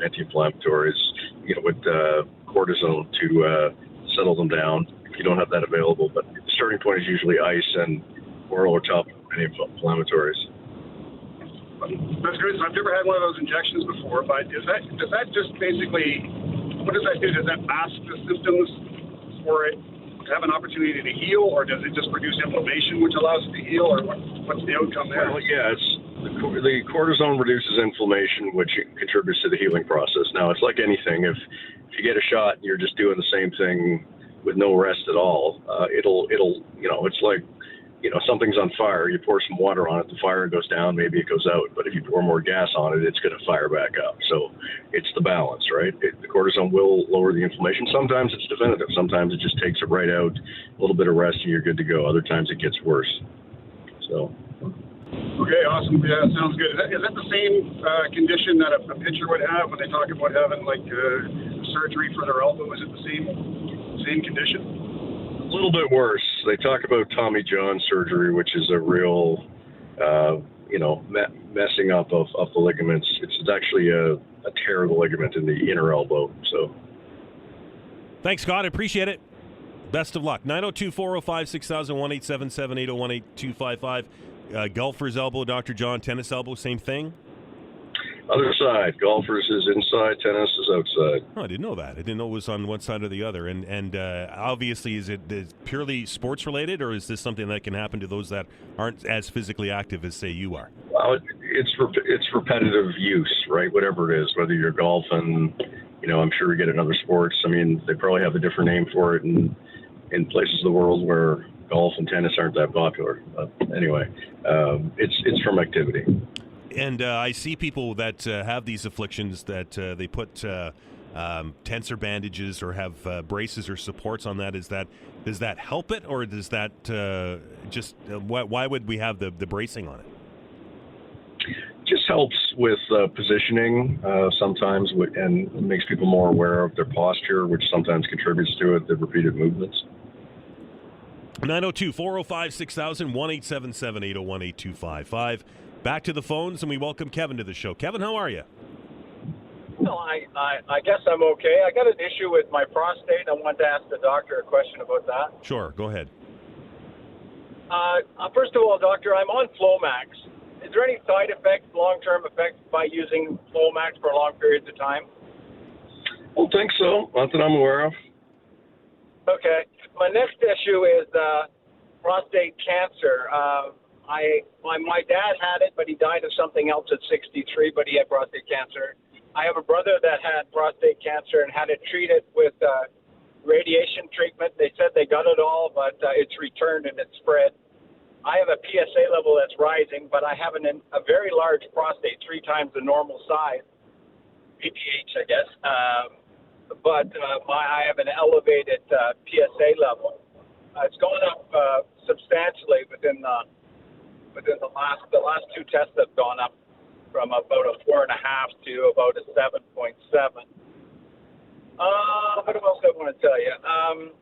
anti-inflammatories, with cortisone to settle them down if you don't have that available. But the starting point is usually ice and oral or topical anti-inflammatories. That's good. So I've never had one of those injections before, but does that just basically, what does that do? Does that mask the symptoms for it to have an opportunity to heal, or does it just produce inflammation which allows it to heal, or what's the outcome there? Well, yeah, the cortisone reduces inflammation, which contributes to the healing process. Now, it's like anything. If you get a shot and you're just doing the same thing with no rest at all, it'll it's like, something's on fire. You pour some water on it, the fire goes down, maybe it goes out. But if you pour more gas on it, it's going to fire back up. So it's the balance, right? The cortisone will lower the inflammation. Sometimes it's definitive. Sometimes it just takes it right out, a little bit of rest, and you're good to go. Other times it gets worse. So. Okay, awesome. Yeah, sounds good. Is that the same condition that a pitcher would have when they talk about having surgery for their elbow? Is it the same condition? A little bit worse. They talk about Tommy John surgery, which is a real, messing up of the ligaments. It's actually a tear of the ligament in the inner elbow. So, thanks, Scott. I appreciate it. Best of luck. 902-405-6000, 1-877-801-8255. Golfer's elbow, Dr. John. Tennis elbow, same thing? Other side. Golfers is inside, tennis is outside. Oh, I didn't know that. I didn't know it was on one side or the other. And obviously, is it purely sports related, or is this something that can happen to those that aren't as physically active as, say, you are? Well, it's repetitive use, right? Whatever it is, whether you're golfing, I'm sure you get in other sports. I mean, they probably have a different name for it in places of the world where golf and tennis aren't that popular. But anyway, it's from activity. And I see people that have these afflictions that they put tensor bandages or have braces or supports on that. Does that help it, or does that why would we have the bracing on it? Just helps with positioning sometimes, and makes people more aware of their posture, which sometimes contributes to it, the repeated movements. 902-405-6000, 1-877-801-8255. Back to the phones, and we welcome Kevin to the show. Kevin, how are you? No, I guess I'm okay. I got an issue with my prostate. I wanted to ask the doctor a question about that. Sure, go ahead. First of all, doctor, I'm on Flomax. Is there any side effects, long-term effects, by using Flomax for long periods of time? I don't think so. Not that I'm aware of. Okay. My next issue is prostate cancer. My dad had it, but he died of something else at 63, but he had prostate cancer. I have a brother that had prostate cancer and had it treated with radiation treatment. They said they got it all, but it's returned and it's spread. I have a PSA level that's rising, but I have a very large prostate, 3 times the normal size, PTH, I guess. But I have an elevated PSA level. It's gone up substantially within the last 2 tests have gone up from about a 4.5 to about a 7.7. What else I want to tell you? I'm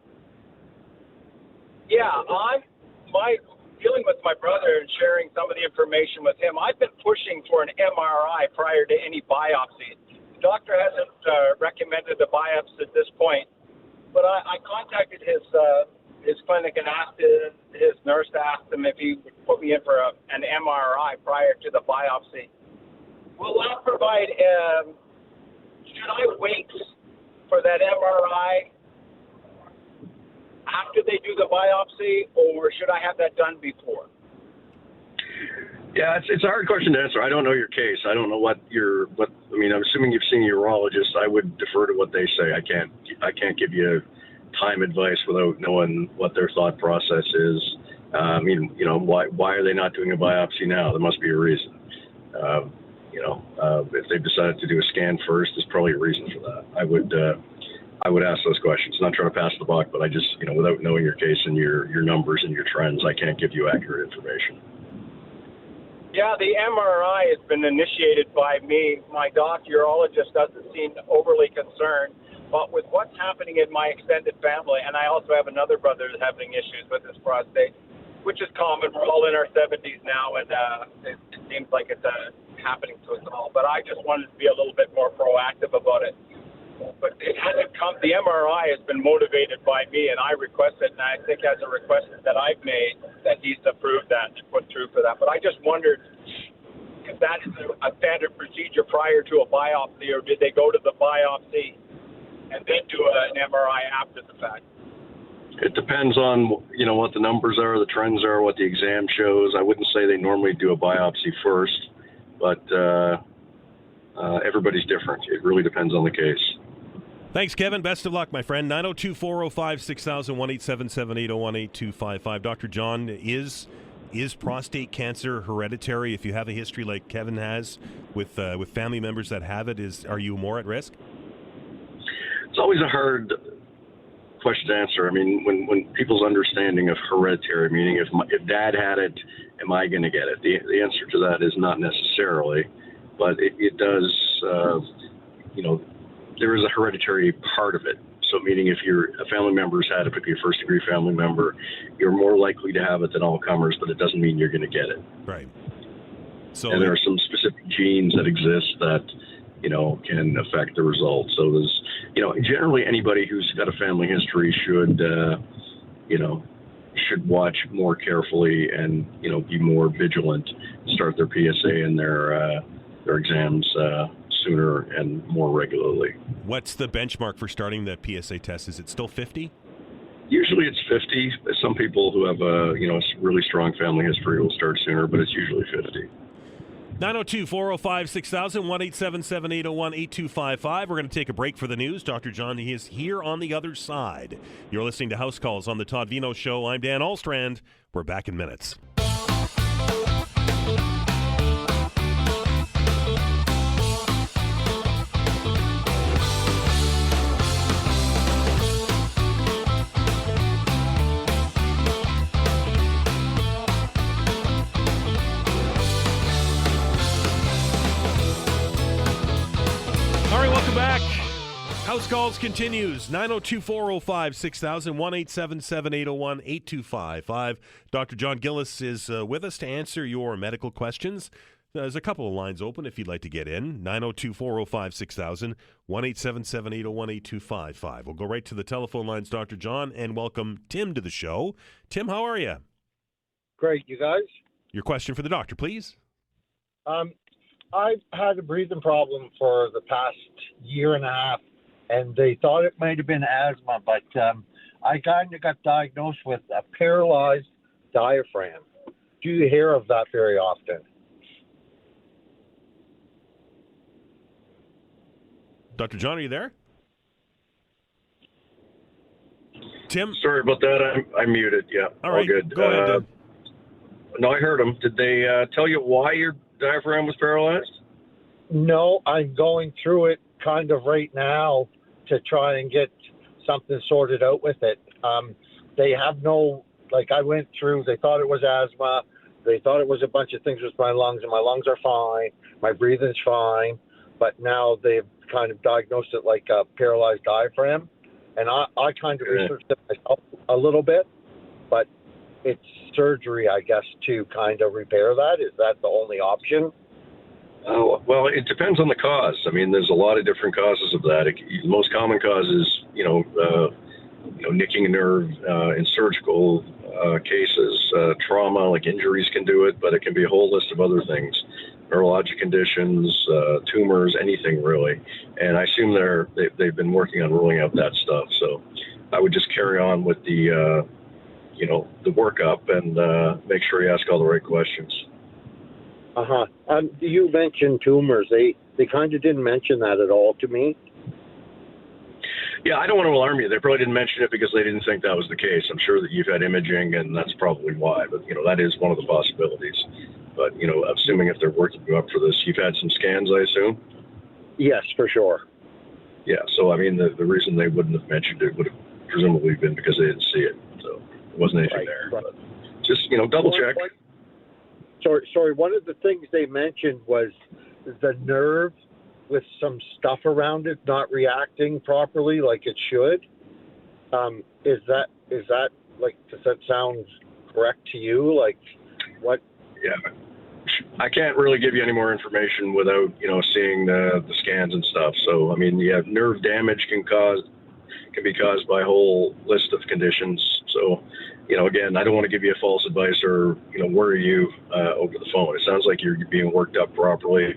dealing with my brother and sharing some of the information with him. I've been pushing for an MRI prior to any biopsy. The doctor hasn't recommended a biopsy at this point, but I contacted his clinic and his nurse asked him if he would put me in for an MRI prior to the biopsy. Will that provide, should I wait for that MRI after they do the biopsy, or should I have that done before? Yeah, it's a hard question to answer. I don't know your case. I don't know I'm assuming you've seen a urologist. I would defer to what they say. I can't give you time advice without knowing what their thought process is. Why are they not doing a biopsy now? There must be a reason. If they've decided to do a scan first, there's probably a reason for that. I would ask those questions. I'm not trying to pass the buck, but I just, without knowing your case and your numbers and your trends, I can't give you accurate information. Yeah, the MRI has been initiated by me. My urologist doesn't seem overly concerned. But with what's happening in my extended family, and I also have another brother who's having issues with his prostate, which is common. We're all in our 70s now, and it seems like it's happening to us all. But I just wanted to be a little bit more proactive about it. But it hasn't come. The MRI has been motivated by me, and I requested, and I think as a request that I've made, that he's approved that and put through for that. But I just wondered if that is a standard procedure prior to a biopsy, or did they go to the biopsy and then do an MRI after the fact? It depends on, what the numbers are, the trends are, what the exam shows. I wouldn't say they normally do a biopsy first, but everybody's different. It really depends on the case. Thanks, Kevin. Best of luck, my friend. 902-405-6000, 1-877-801-8255. Dr. John, is prostate cancer hereditary? If you have a history like Kevin has with family members that have it, are you more at risk? It's always a hard question to answer. I mean, when people's understanding of hereditary, meaning if dad had it, am I going to get it? The answer to that is not necessarily, but it does, there is a hereditary part of it. So meaning if a family member's had it, if you're a first-degree family member, you're more likely to have it than all comers, but it doesn't mean you're going to get it. Right. So, and there are some specific genes that exist that, can affect the results. So there's, generally anybody who's got a family history should watch more carefully and, be more vigilant, start their PSA and their exams sooner and more regularly. What's the benchmark for starting the PSA test? Is it still 50? Usually it's 50. Some people who have a really strong family history will start sooner, but it's usually 50. 902-405-6000, 1-877-801-8255. We're going to take a break for the news. Dr. John, he is here on the other side. You're listening to House Calls on the Todd Veinotte Show. I'm Dan Alstrand. We're back in minutes. Back. House Calls continues. 902-405-6000, 1-877-801-8255. Dr. John Gillis is with us to answer your medical questions. There's a couple of lines open if you'd like to get in. 902-405-6000, 1-877-801-8255. We'll go right to the telephone lines, Dr. John, and welcome Tim to the show. Tim, how are you? Great, you guys? Your question for the doctor, please. I've had a breathing problem for the past year and a half, and they thought it might have been asthma, but I kind of got diagnosed with a paralyzed diaphragm. Do you hear of that very often? Dr. John, are you there? Tim? Sorry about that. I'm muted. Yeah, all right. Good. Go ahead, Tim. No, I heard them. Did they tell you why your diaphragm was paralyzed? No, I'm going through it kind of right now to try and get something sorted out with it. They have I went through, they thought it was asthma. They thought it was a bunch of things with my lungs, and my lungs are fine. My breathing's fine. But now they've kind of diagnosed it like a paralyzed diaphragm. And I kind of researched it myself a little bit, but it's surgery, I guess, to kind of repair that. Is that the only option? Oh, well, it depends on the cause. I mean, there's a lot of different causes of that. The most common cause is, nicking a nerve in surgical cases. Trauma, like injuries, can do it, but it can be a whole list of other things. Neurologic conditions, tumors, anything really. And I assume they've been working on ruling out that stuff. So I would just carry on with the workup and make sure you ask all the right questions. You mentioned tumors. They kind of didn't mention that at all to me. Yeah, I don't want to alarm you. They probably didn't mention it because they didn't think that was the case. I'm sure that you've had imaging, and that's probably why. But, that is one of the possibilities. But, assuming if they're working you up for this, you've had some scans, I assume? Yes, for sure. Yeah, so, I mean, the reason they wouldn't have mentioned it would have presumably been because they didn't see it. So it wasn't anything there. Right. But just, double check. Sorry, one of the things they mentioned was the nerve with some stuff around it not reacting properly like it should. Is that like, does that sound correct to you? Like, what? Yeah. I can't really give you any more information without, seeing the scans and stuff. So, I mean, nerve damage can be caused by a whole list of conditions. So, again, I don't want to give you false advice or, worry you over the phone. It sounds like you're being worked up properly.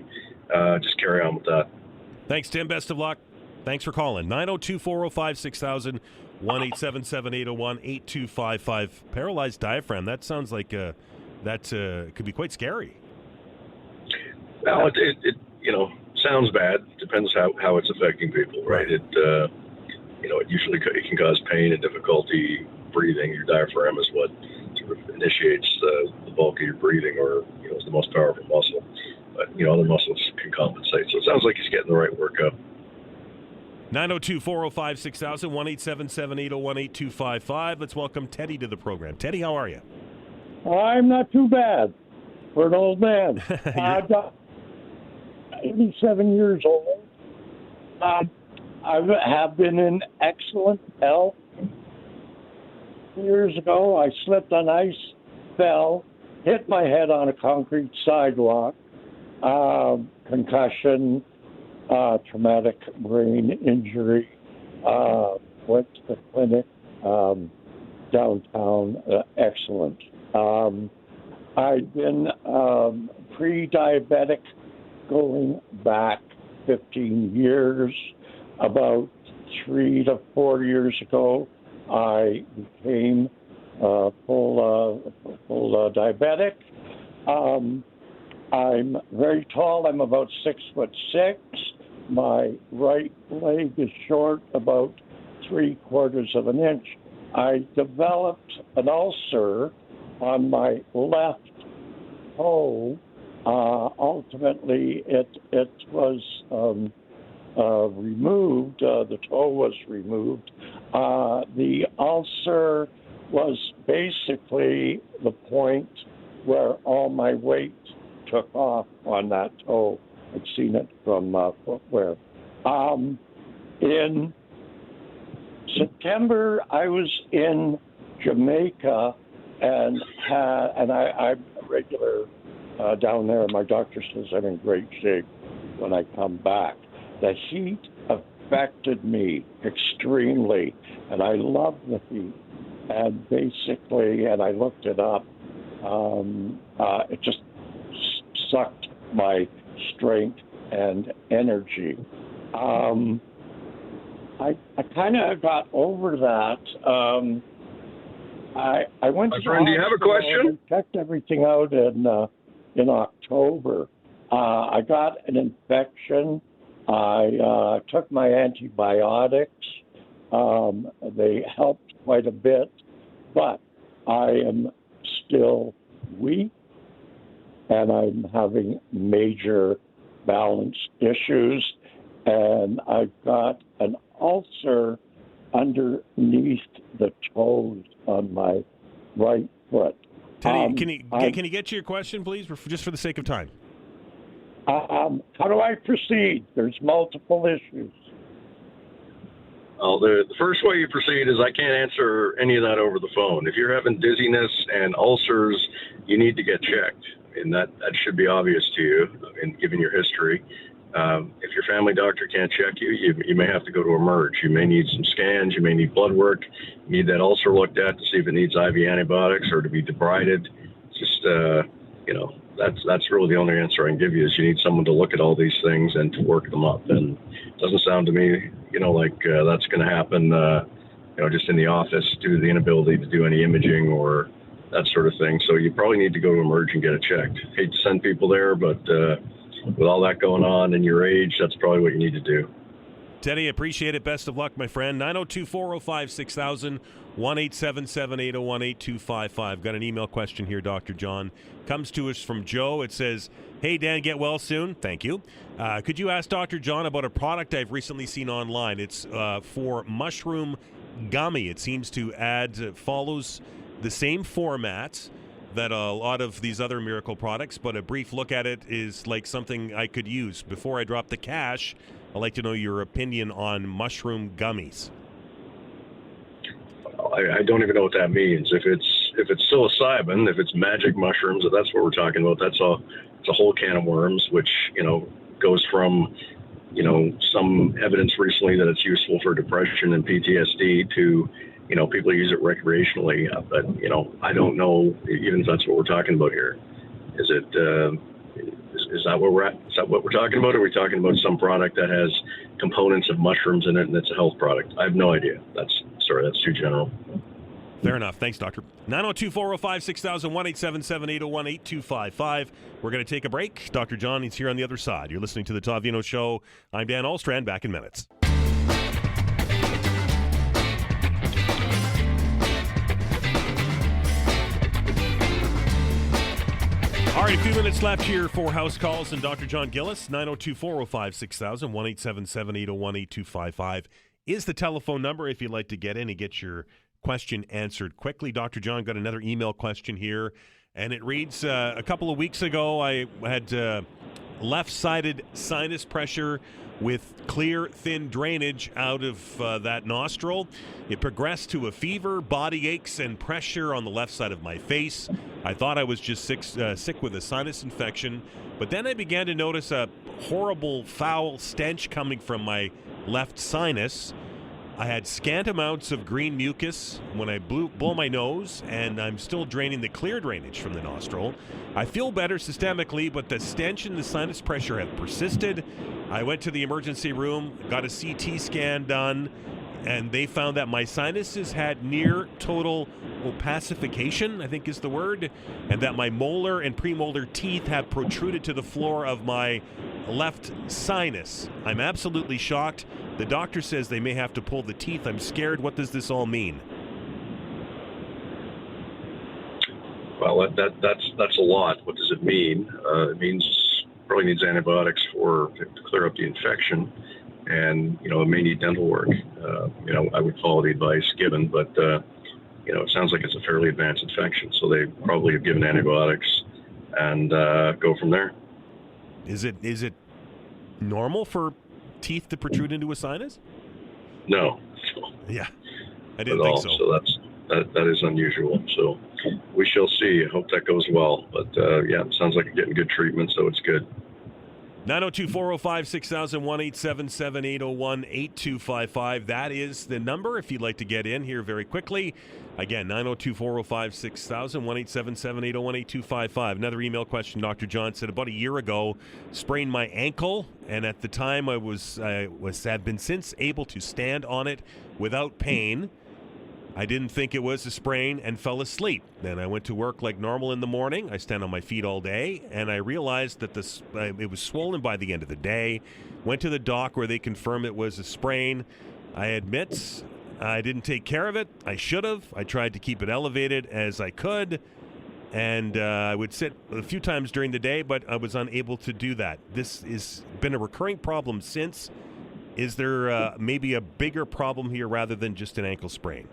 Just carry on with that. Thanks, Tim. Best of luck. Thanks for calling. 902-405-6000, 1-877-801-8255. Paralyzed diaphragm. That sounds like that could be quite scary. Well, it sounds bad. Depends how it's affecting people, right? it usually it can cause pain and difficulty breathing. Your diaphragm is what sort of initiates the bulk of your breathing, or is the most powerful muscle. But other muscles can compensate. So it sounds like he's getting the right workup. 902-405-6000, 1-877-801-8255. Let's welcome Teddy to the program. Teddy, how are you? I'm not too bad for an old man. I'm 87 years old. I have been in excellent health. Years ago, I slipped on ice, fell, hit my head on a concrete sidewalk, concussion, traumatic brain injury, went to the clinic downtown, excellent. I've been pre-diabetic going back 15 years. About 3 to 4 years ago, I became full diabetic. I'm very tall. I'm about 6'6". My right leg is short, about 3/4 of an inch. I developed an ulcer on my left toe. Ultimately, it was removed. The toe was removed. The ulcer was basically the point where all my weight took off on that toe. I'd seen it from footwear. In September, I was in Jamaica and I'm a regular down there. My doctor says I'm in great shape when I come back. The heat affected me extremely, and I love the heat. And basically, and I looked it up, it just sucked my strength and energy. I kind of got over that. I went My to friend, do you have a question? and checked everything out in October. I got an infection. I took my antibiotics. They helped quite a bit, but I am still weak, and I'm having major balance issues, and I've got an ulcer underneath the toes on my right foot. Teddy, can you get to your question, please, just for the sake of time? How do I proceed? There's multiple issues. Well, the first way you proceed is I can't answer any of that over the phone. If you're having dizziness and ulcers, you need to get checked. And that should be obvious to you, given your history. If your family doctor can't check you may have to go to Emerge. You may need some scans. You may need blood work. You need that ulcer looked at to see if it needs IV antibiotics or to be debrided. Just, that's really the only answer I can give you is you need someone to look at all these things and to work them up. And it doesn't sound to me, like that's going to happen, just in the office due to the inability to do any imaging or that sort of thing. So you probably need to go to Emerge and get it checked. Hate to send people there, but with all that going on and your age, that's probably what you need to do. Teddy, appreciate it. Best of luck, my friend. 902-405-6000, 1-877-801-8255. Got an email question here, Dr. John. Comes to us from Joe. It says, "Hey, Dan, get well soon." Thank you. Could you ask Dr. John about a product I've recently seen online? It's for mushroom gummy. It seems to follows the same format that a lot of these other miracle products, but a brief look at it is like something I could use. Before I drop the cash, I'd like to know your opinion on mushroom gummies. I don't even know what that means. If it's psilocybin, if it's magic mushrooms, if that's what we're talking about, it's a whole can of worms, which goes from some evidence recently that it's useful for depression and PTSD to people use it recreationally. But I don't know even if that's what we're talking about here. Is it? Is that where we're at? Is that what we're talking about? Or are we talking about some product that has components of mushrooms in it and it's a health product? I have no idea. That's too general. Fair enough. Thanks, Doctor. 902-405-6000, 1-877-801-8255. We're going to take a break. Dr. John is here on the other side. You're listening to the Todd Veinotte Show. I'm Dan Alstrand. Back in minutes. All right, a few minutes left here for house calls and Dr. John Gillis, 902-405-6000, 1-877-801-8255 is the telephone number if you'd like to get in and get your question answered quickly. Dr. John got another email question here, and it reads, a couple of weeks ago I had left-sided sinus pressure with clear, thin drainage out of that nostril. It progressed to a fever, body aches, and pressure on the left side of my face. I thought I was just sick with a sinus infection, but then I began to notice a horrible, foul stench coming from my left sinus. I had scant amounts of green mucus when I blow my nose, and I'm still draining the clear drainage from the nostril. I feel better systemically, but the stench and the sinus pressure have persisted. I went to the emergency room, got a CT scan done, and they found that my sinuses had near total opacification, I think is the word, and that my molar and premolar teeth have protruded to the floor of my left sinus. I'm absolutely shocked. The doctor says they may have to pull the teeth. I'm scared. What does this all mean? Well, that's a lot. What does it mean? It means probably needs antibiotics to clear up the infection, and it may need dental work. I would follow the advice given, but it sounds like it's a fairly advanced infection, so they probably have given antibiotics and go from there. Is it normal for teeth to protrude into a sinus? No. Yeah, I didn't think so. So that is unusual. So we shall see. I hope that goes well. But it sounds like you're getting good treatment, so it's good. 902-405-6000, 1-877-801-8255. That is the number if you'd like to get in here very quickly. Again, 902-405-6000, 1-877-801-8255. Another email question, Dr. John said, about a year ago, sprained my ankle, and at the time I had been since able to stand on it without pain. I didn't think it was a sprain and fell asleep. Then I went to work like normal in the morning. I stand on my feet all day, and I realized that it was swollen by the end of the day. Went to the doc where they confirmed it was a sprain. I admit I didn't take care of it. I should have. I tried to keep it elevated as I could, and I would sit a few times during the day, but I was unable to do that. This has been a recurring problem since. Is there maybe a bigger problem here rather than just an ankle sprain?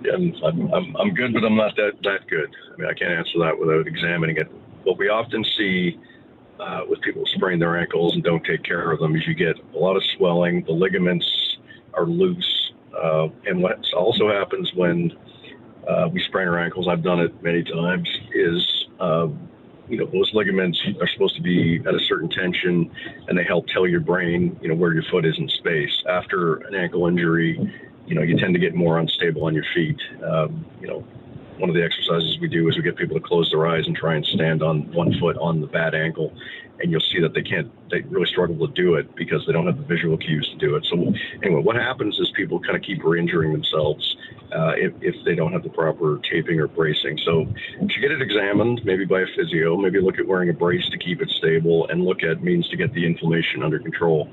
Yeah, I'm good, but I'm not that good. I mean, I can't answer that without examining it. What we often see with people who sprain their ankles and don't take care of them is you get a lot of swelling. The ligaments are loose, and what also happens when we sprain our ankles, I've done it many times, is those ligaments are supposed to be at a certain tension, and they help tell your brain where your foot is in space. After an ankle injury, you tend to get more unstable on your feet. One of the exercises we do is we get people to close their eyes and try and stand on one foot on the bad ankle, and you'll see that they really struggle to do it because they don't have the visual cues to do it. So anyway, what happens is people kind of keep re-injuring themselves if they don't have the proper taping or bracing. So you should get it examined, maybe by a physio, maybe look at wearing a brace to keep it stable, and look at means to get the inflammation under control.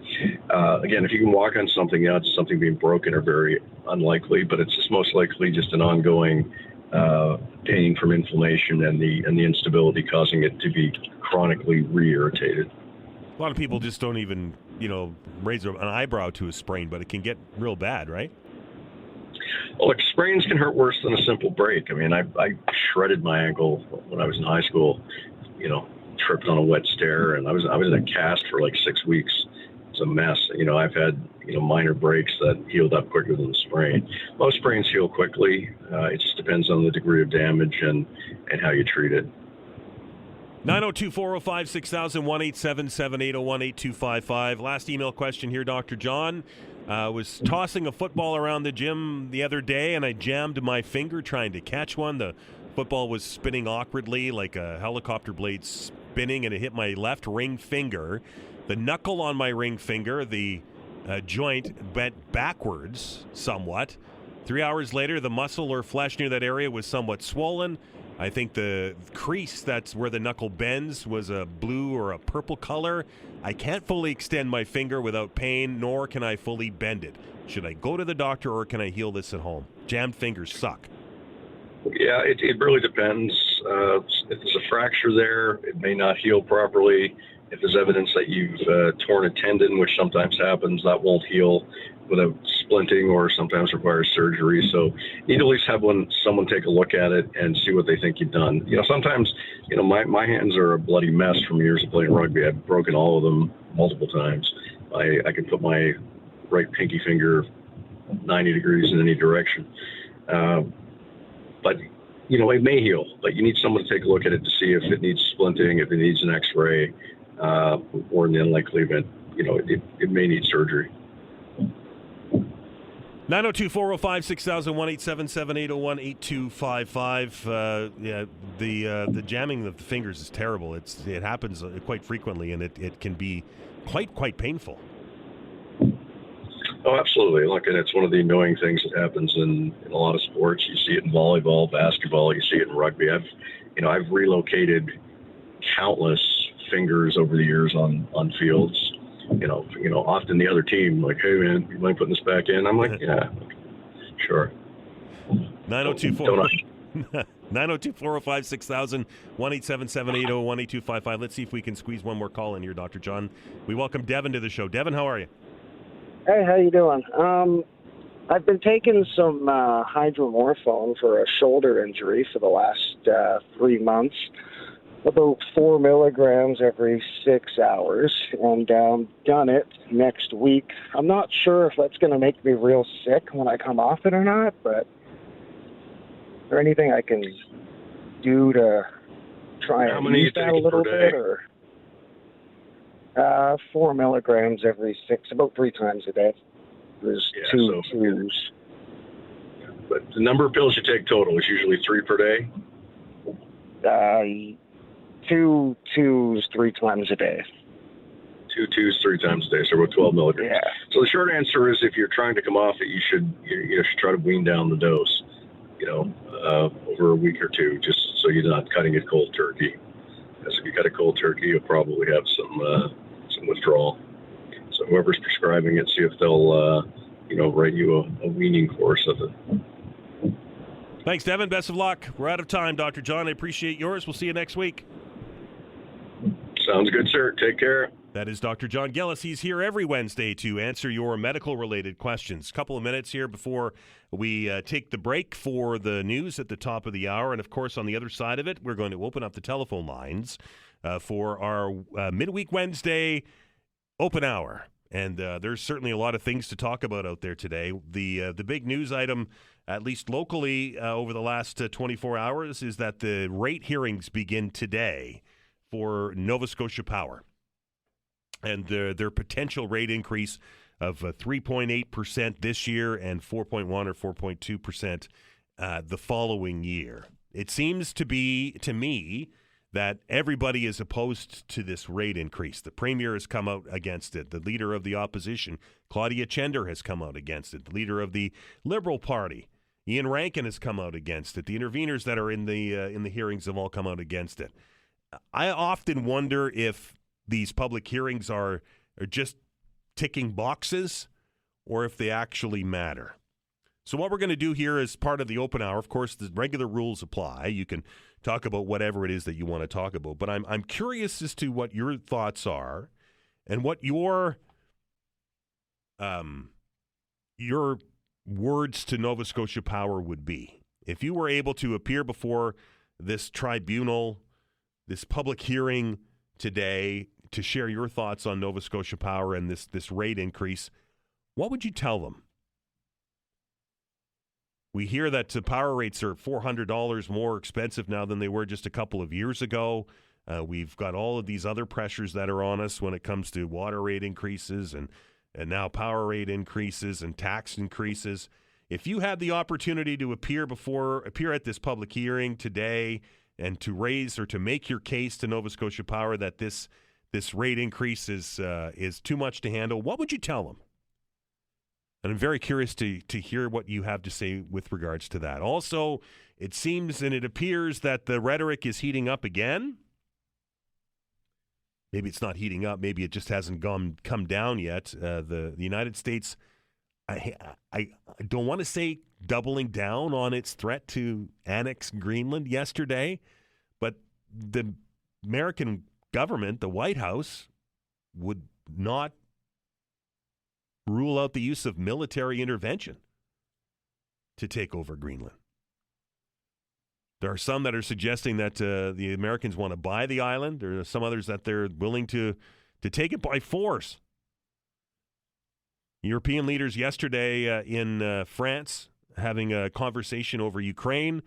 Again, if you can walk on something, odds of something being broken are very unlikely, but it's just most likely just an ongoing pain from inflammation and the instability causing it to be chronically re-irritated. A lot of people just don't even, raise an eyebrow to a sprain, but it can get real bad, right? Well, look, sprains can hurt worse than a simple break. I mean, I shredded my ankle when I was in high school, tripped on a wet stair, and I was in a cast for like 6 weeks. It's a mess. I've had, minor breaks that healed up quicker than the sprain. Most sprains heal quickly. It just depends on the degree of damage and how you treat it. 902-405-6000, 1-877-801-8255. Last email question here, Dr. John. Was tossing a football around the gym the other day, and I jammed my finger trying to catch one. The football was spinning awkwardly like a helicopter blade spinning, and it hit my left ring finger. The knuckle on my ring finger, the joint bent backwards somewhat. 3 hours later, the muscle or flesh near that area was somewhat swollen. I think the crease, that's where the knuckle bends, was a blue or a purple color. I can't fully extend my finger without pain, nor can I fully bend it. Should I go to the doctor, or can I heal this at home? Jammed fingers suck. Yeah, it really depends. If there's a fracture there, it may not heal properly. If there's evidence that you've torn a tendon, which sometimes happens, that won't heal without splinting or sometimes requires surgery. So you need to at least have someone take a look at it and see what they think you've done. Sometimes, my hands are a bloody mess from years of playing rugby. I've broken all of them multiple times. I can put my right pinky finger 90 degrees in any direction. But it may heal, but you need someone to take a look at it to see if it needs splinting, if it needs an x-ray, or in the unlikely event, it may need surgery. 902-405-6000, 1-877-801-8255. The jamming of the fingers is terrible. It happens quite frequently, and it can be quite painful. Oh, absolutely. Look, and it's one of the annoying things that happens in a lot of sports. You see it in volleyball, basketball. You see it in rugby. I've relocated countless fingers over the years on fields. Often the other team like, hey man, you mind putting this back in? I'm like, yeah, sure. 902-405-6000, 1-877-801-8255. Let's see if we can squeeze one more call in here, Dr. John. We welcome Devin to the show. Devin, how are you? Hey, how you doing? I've been taking some hydromorphone for a shoulder injury for the last 3 months, about 4 milligrams every 6 hours, and done it next week. I'm not sure if that's going to make me real sick when I come off it or not, but is there anything I can do to try and use that a little bit? Or 4 milligrams every 6, about 3 times a day. There's two twos. But the number of pills you take total is usually 3 per day? 2 twos 3 times a day. 2 twos 3 times a day, so about 12 milligrams. Yeah. So the short answer is, if you're trying to come off it, you should try to wean down the dose, over a week or two, just so you're not cutting it cold turkey. Because if you cut a cold turkey, you'll probably have some withdrawal. So whoever's prescribing it, see if they'll write you a weaning course of it. Thanks, Devin. Best of luck. We're out of time, Dr. John. I appreciate yours. We'll see you next week. Sounds good, sir. Take care. That is Dr. John Gillis. He's here every Wednesday to answer your medical-related questions. Couple of minutes here before we take the break for the news at the top of the hour. And, of course, on the other side of it, we're going to open up the telephone lines for our Midweek Wednesday open hour. And there's certainly a lot of things to talk about out there today. The big news item, at least locally over the last 24 hours, is that the rate hearings begin today for Nova Scotia Power. And their potential rate increase of 3.8% this year and 4.1 or 4.2% the following year. It seems to be, to me, that everybody is opposed to this rate increase. The Premier has come out against it. The Leader of the Opposition, Claudia Chender, has come out against it. The Leader of the Liberal Party, Ian Rankin, has come out against it. The interveners that are in the hearings have all come out against it. I often wonder if these public hearings are just ticking boxes or if they actually matter. So what we're going to do here as part of the open hour, of course, the regular rules apply. You can talk about whatever it is that you want to talk about. But I'm curious as to what your thoughts are and what your words to Nova Scotia Power would be. If you were able to appear before this tribunal, this public hearing today, to share your thoughts on Nova Scotia Power and this rate increase, what would you tell them? We hear that power rates are $400 more expensive now than they were just a couple of years ago. We've got all of these other pressures that are on us when it comes to water rate increases and now power rate increases and tax increases. If you had the opportunity to appear at this public hearing today and to raise or to make your case to Nova Scotia Power that this rate increase is too much to handle, what would you tell them? And I'm very curious to hear what you have to say with regards to that. Also, it seems and it appears that the rhetoric is heating up again. Maybe it's not heating up. Maybe it just hasn't come down yet. The United States, I don't want to say doubling down on its threat to annex Greenland yesterday, the American government, the White House, would not rule out the use of military intervention to take over Greenland. There are some that are suggesting that the Americans want to buy the island. There are some others that they're willing to take it by force. European leaders yesterday in France, having a conversation over Ukraine,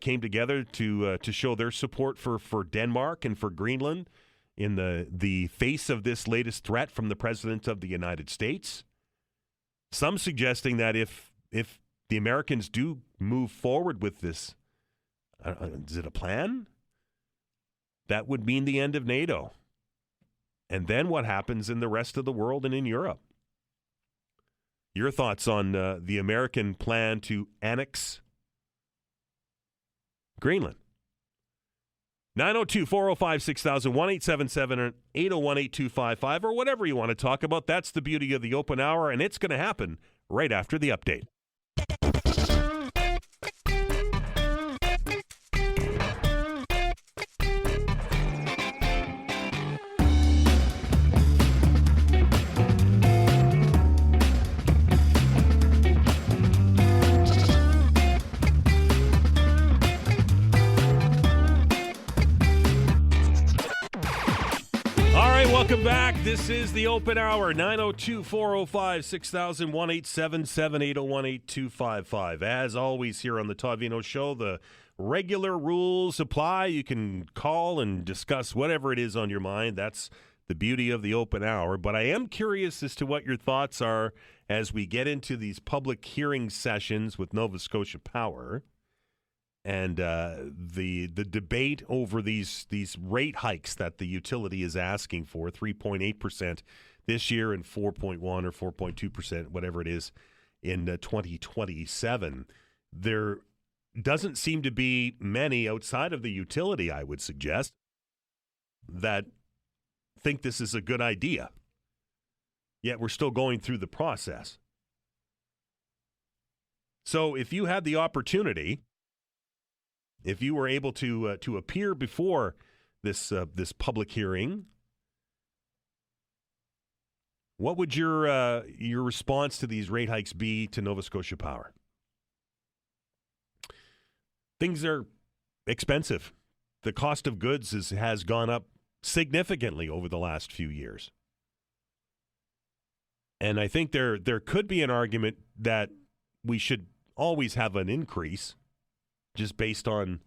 came together to show their support for Denmark and for Greenland in the face of this latest threat from the President of the United States. Some suggesting that if the Americans do move forward with this, is it a plan? That would mean the end of NATO. And then what happens in the rest of the world and in Europe? Your thoughts on the American plan to annex Greenland? 902-405-6000, 1-877-801-8255, or whatever you want to talk about. That's the beauty of the open hour, and it's going to happen right after the update. Welcome back. This is the Open Hour, 902-405-6000, 1-877-801-8255. As always here on the Todd Veinotte Show, the regular rules apply. You can call and discuss whatever it is on your mind. That's the beauty of the Open Hour. But I am curious as to what your thoughts are as we get into these public hearing sessions with Nova Scotia Power. And the debate over these rate hikes that the utility is asking for, 3.8% this year and 4.1 or 4.2%, whatever it is, in 2027. There doesn't seem to be many outside of the utility, I would suggest, that think this is a good idea. Yet we're still going through the process. So if you had the opportunity, if you were able to appear before this public hearing, what would your response to these rate hikes be to Nova Scotia Power? Things are expensive. The cost of goods has gone up significantly over the last few years. And I think there could be an argument that we should always have an increase just based on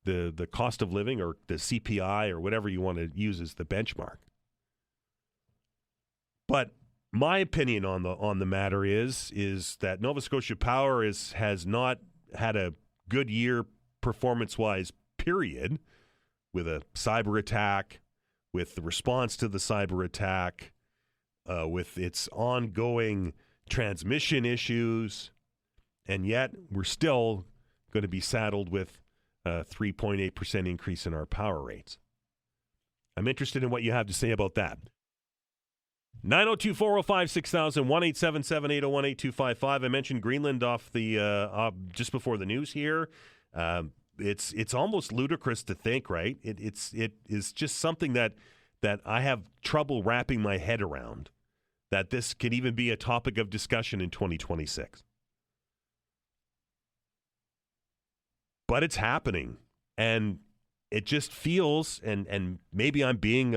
the cost of living or the CPI or whatever you want to use as the benchmark. But my opinion on the matter is that Nova Scotia Power has not had a good year performance-wise, period, with a cyber attack, with the response to the cyber attack, with its ongoing transmission issues, and yet we're still going to be saddled with a 3.8% increase in our power rates. I'm interested in what you have to say about that. 902-405-6000, 1-877-801-8255. I mentioned Greenland off the just before the news here. It's almost ludicrous to think, right? It is just something that I have trouble wrapping my head around, that this could even be a topic of discussion in 2026. But it's happening, and it just feels, and maybe I'm being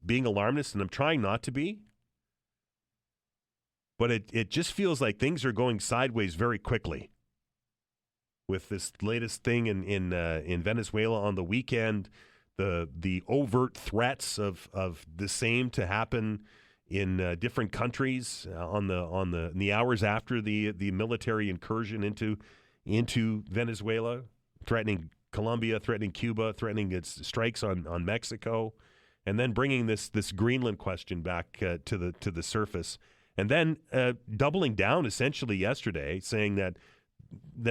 alarmist, and I'm trying not to be, but it just feels like things are going sideways very quickly. With this latest thing in Venezuela on the weekend, the overt threats of the same to happen in different countries in the hours after the military incursion into Venezuela, threatening Colombia, threatening Cuba, threatening its strikes on Mexico, and then bringing this Greenland question back to the surface, and then doubling down essentially yesterday, saying that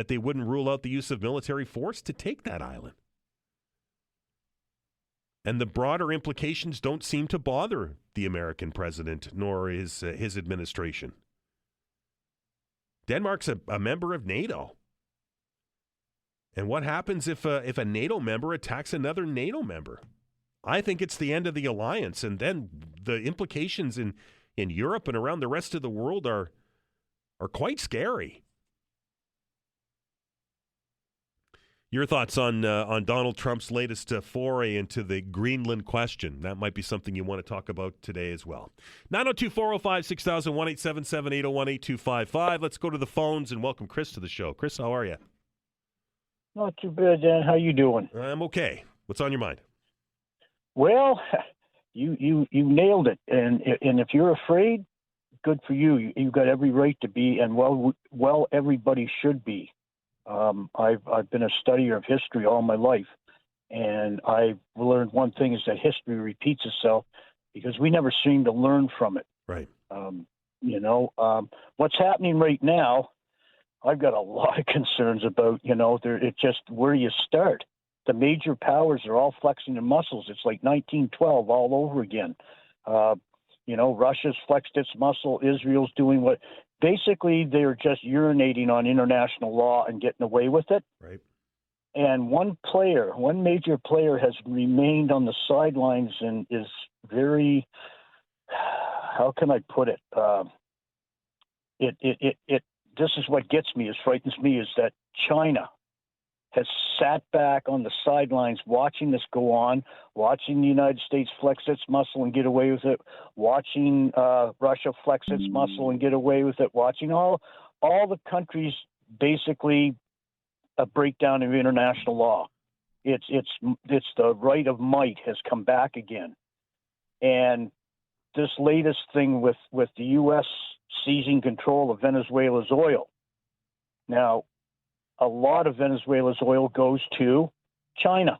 they wouldn't rule out the use of military force to take that island. And the broader implications don't seem to bother the American president nor his administration. Denmark's a member of NATO. And what happens if a NATO member attacks another NATO member? I think it's the end of the alliance, and then the implications in Europe and around the rest of the world are quite scary. Your thoughts on Donald Trump's latest foray into the Greenland question? That might be something you want to talk about today as well. 902-405-6000, 1-877-801-8255. Let's go to the phones and welcome Chris to the show. Chris, how are you? Not too bad, Dan. How you doing? I'm okay. What's on your mind? Well, you nailed it. And if you're afraid, good for you. You've got every right to be, and well, everybody should be. I've been a studier of history all my life, and I've learned one thing is that history repeats itself because we never seem to learn from it. Right. What's happening right now, I've got a lot of concerns about, it's just where you start. The major powers are all flexing their muscles. It's like 1912 all over again. Russia's flexed its muscle. Israel's doing what? Basically, they're just urinating on international law and getting away with it. Right. And one major player has remained on the sidelines and is very, how can I put it? This is what frightens me, is that China has sat back on the sidelines watching this go on, watching the United States flex its muscle and get away with it, watching Russia flex its muscle and get away with it, watching all the countries basically a breakdown of international law. It's the right of might has come back again. And this latest thing with the U.S. seizing control of Venezuela's oil. Now, a lot of Venezuela's oil goes to China.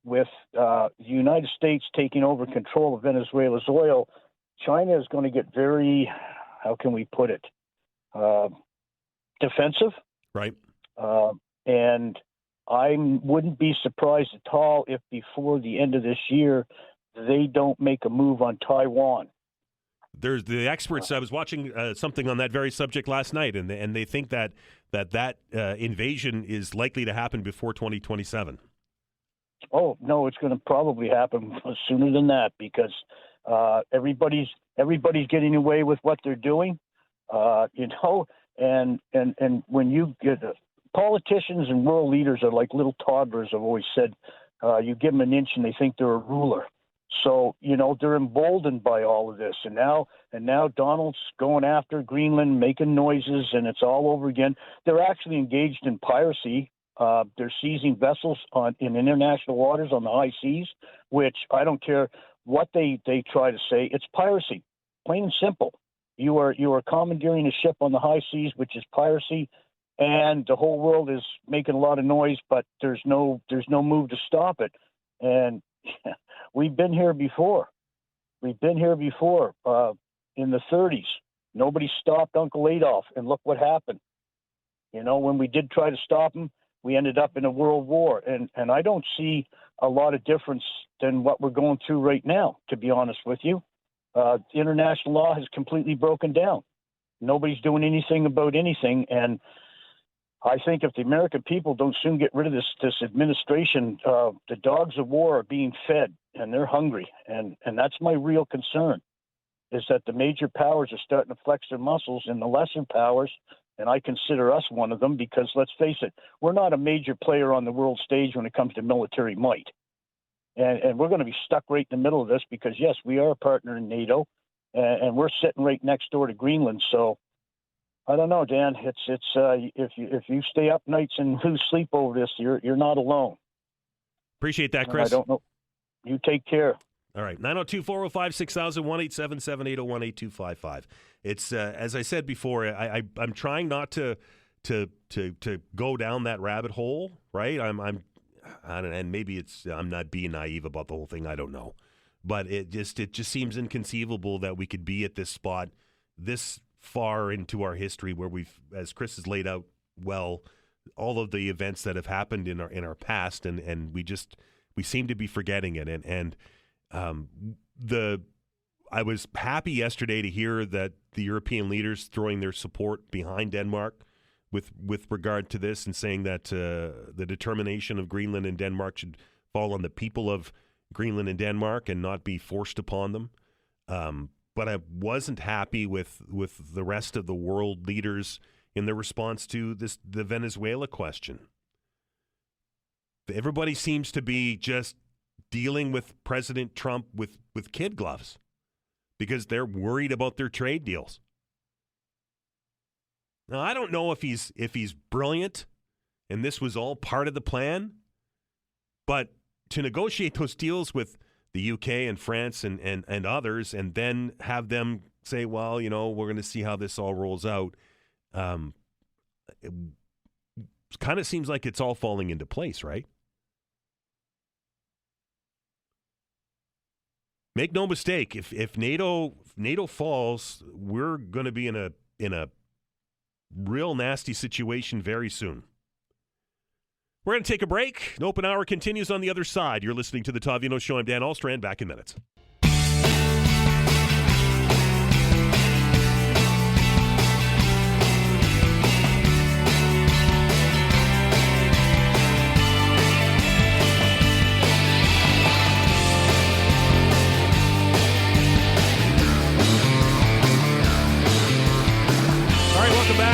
With the United States taking over control of Venezuela's oil, China is going to get very, how can we put it, defensive. Right. And I wouldn't be surprised at all if before the end of this year they don't make a move on Taiwan. There's the experts. I was watching something on that very subject last night, and they think that invasion is likely to happen before 2027. Oh no, it's going to probably happen sooner than that because everybody's getting away with what they're doing, And when you get politicians and world leaders are like little toddlers. I've always said, you give them an inch and they think they're a ruler. So, they're emboldened by all of this. And now Donald's going after Greenland, making noises, and it's all over again. They're actually engaged in piracy. They're seizing vessels in international waters on the high seas, which I don't care what they try to say. It's piracy, plain and simple. You are commandeering a ship on the high seas, which is piracy, and the whole world is making a lot of noise, but there's no move to stop it. And we've been here before. In the 30s. Nobody stopped Uncle Adolf, and look what happened. When we did try to stop him, we ended up in a world war. And I don't see a lot of difference than what we're going through right now, to be honest with you. International law has completely broken down. Nobody's doing anything about anything. And I think if the American people don't soon get rid of this administration, the dogs of war are being fed and they're hungry. And that's my real concern, is that the major powers are starting to flex their muscles, and the lesser powers, and I consider us one of them, because let's face it, we're not a major player on the world stage when it comes to military might. And we're going to be stuck right in the middle of this because, yes, we are a partner in NATO, and we're sitting right next door to Greenland. So I don't know, Dan. It's if you stay up nights and lose sleep over this, you're not alone. Appreciate that, Chris. I don't know. You take care. All right, 902-405-6000, 1-877-801-8255. It's as I said before, I'm trying not to go down that rabbit hole, right? I don't know, and maybe I'm not being naive about the whole thing. I don't know, but it just seems inconceivable that we could be at this spot this far into our history, where we've, as Chris has laid out well, all of the events that have happened in our past, and we seem to be forgetting it, and I was happy yesterday to hear that the European leaders throwing their support behind Denmark with regard to this and saying that the determination of Greenland and Denmark should fall on the people of Greenland and Denmark and not be forced upon them. But I wasn't happy with the rest of the world leaders in their response to the Venezuela question. Everybody seems to be just dealing with President Trump with kid gloves because they're worried about their trade deals. Now, I don't know if he's brilliant and this was all part of the plan, but to negotiate those deals with the UK and France and others and then have them say, well, we're going to see how this all rolls out, it kind of seems like it's all falling into place, right? Make no mistake, if NATO falls, we're going to be in a real nasty situation very soon. We're going to take a break. The open hour continues on the other side. You're listening to the Todd Veinotte Show. I'm Dan Alstrand. Back in minutes.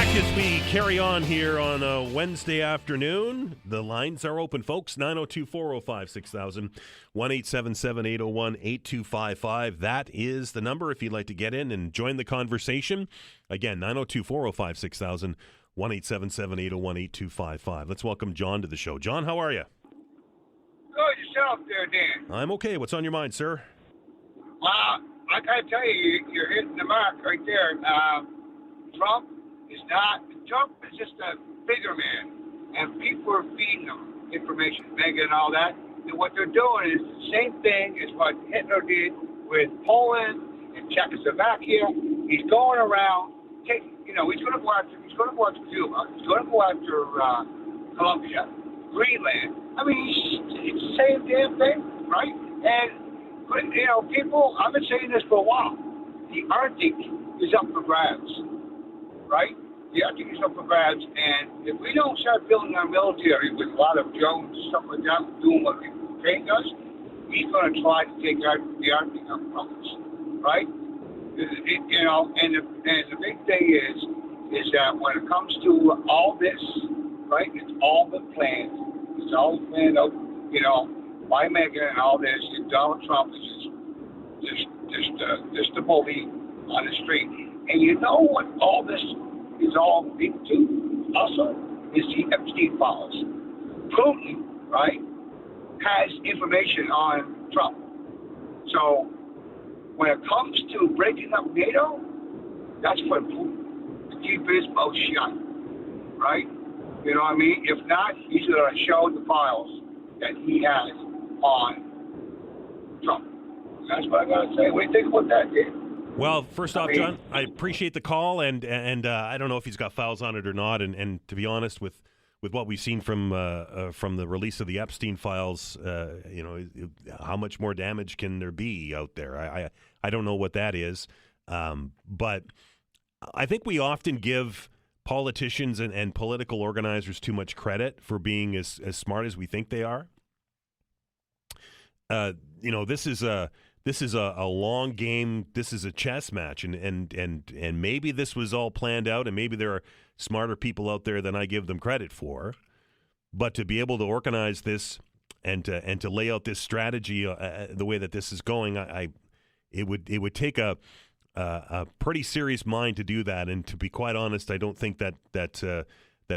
As we carry on here on a Wednesday afternoon, the lines are open, folks. 902-405-6000, 1-877-801-8255. That is the number if you'd like to get in and join the conversation. Again, 902-405-6000, 1-877-801-8255. Let's welcome John to the show. John, how are you? Good. Yourself there, Dan? I'm okay. What's on your mind, sir? I got to tell you, you're hitting the mark right there. Trump is just a bigger man, and people are feeding them information, mega and all that. And what they're doing is the same thing as what Hitler did with Poland and Czechoslovakia. He's going around taking, he's going to go after Cuba. He's going to go after Colombia, Greenland. I mean, it's the same damn thing, right? And people, I've been saying this for a while. The Arctic is up for grabs. Right? The Arctic is up for grabs, and if we don't start building our military with a lot of drones and stuff like that, doing what Ukraine does, he's going to try to take the Arctic up from us, right? And the big thing is that when it comes to all this, right, it's all been planned. It's all planned out, by Meghan and all this, and Donald Trump is just a bully on the street. And you know what all this is all linked to also is the Epstein files. Putin, right, has information on Trump. So when it comes to breaking up NATO, that's for Putin to keep his mouth shut, right? You know what I mean? If not, he's going to show the files that he has on Trump. That's what I got to say. What do you think about that, Dave? Well, first off, John, I appreciate the call, and I don't know if he's got files on it or not. And to be honest, with what we've seen from the release of the Epstein files, how much more damage can there be out there? I don't know what that is, but I think we often give politicians and political organizers too much credit for being as smart as we think they are. This is a long game. This is a chess match, and maybe this was all planned out, and maybe there are smarter people out there than I give them credit for. But to be able to organize this and to lay out this strategy the way that this is going, it would take a pretty serious mind to do that. And to be quite honest, I don't think that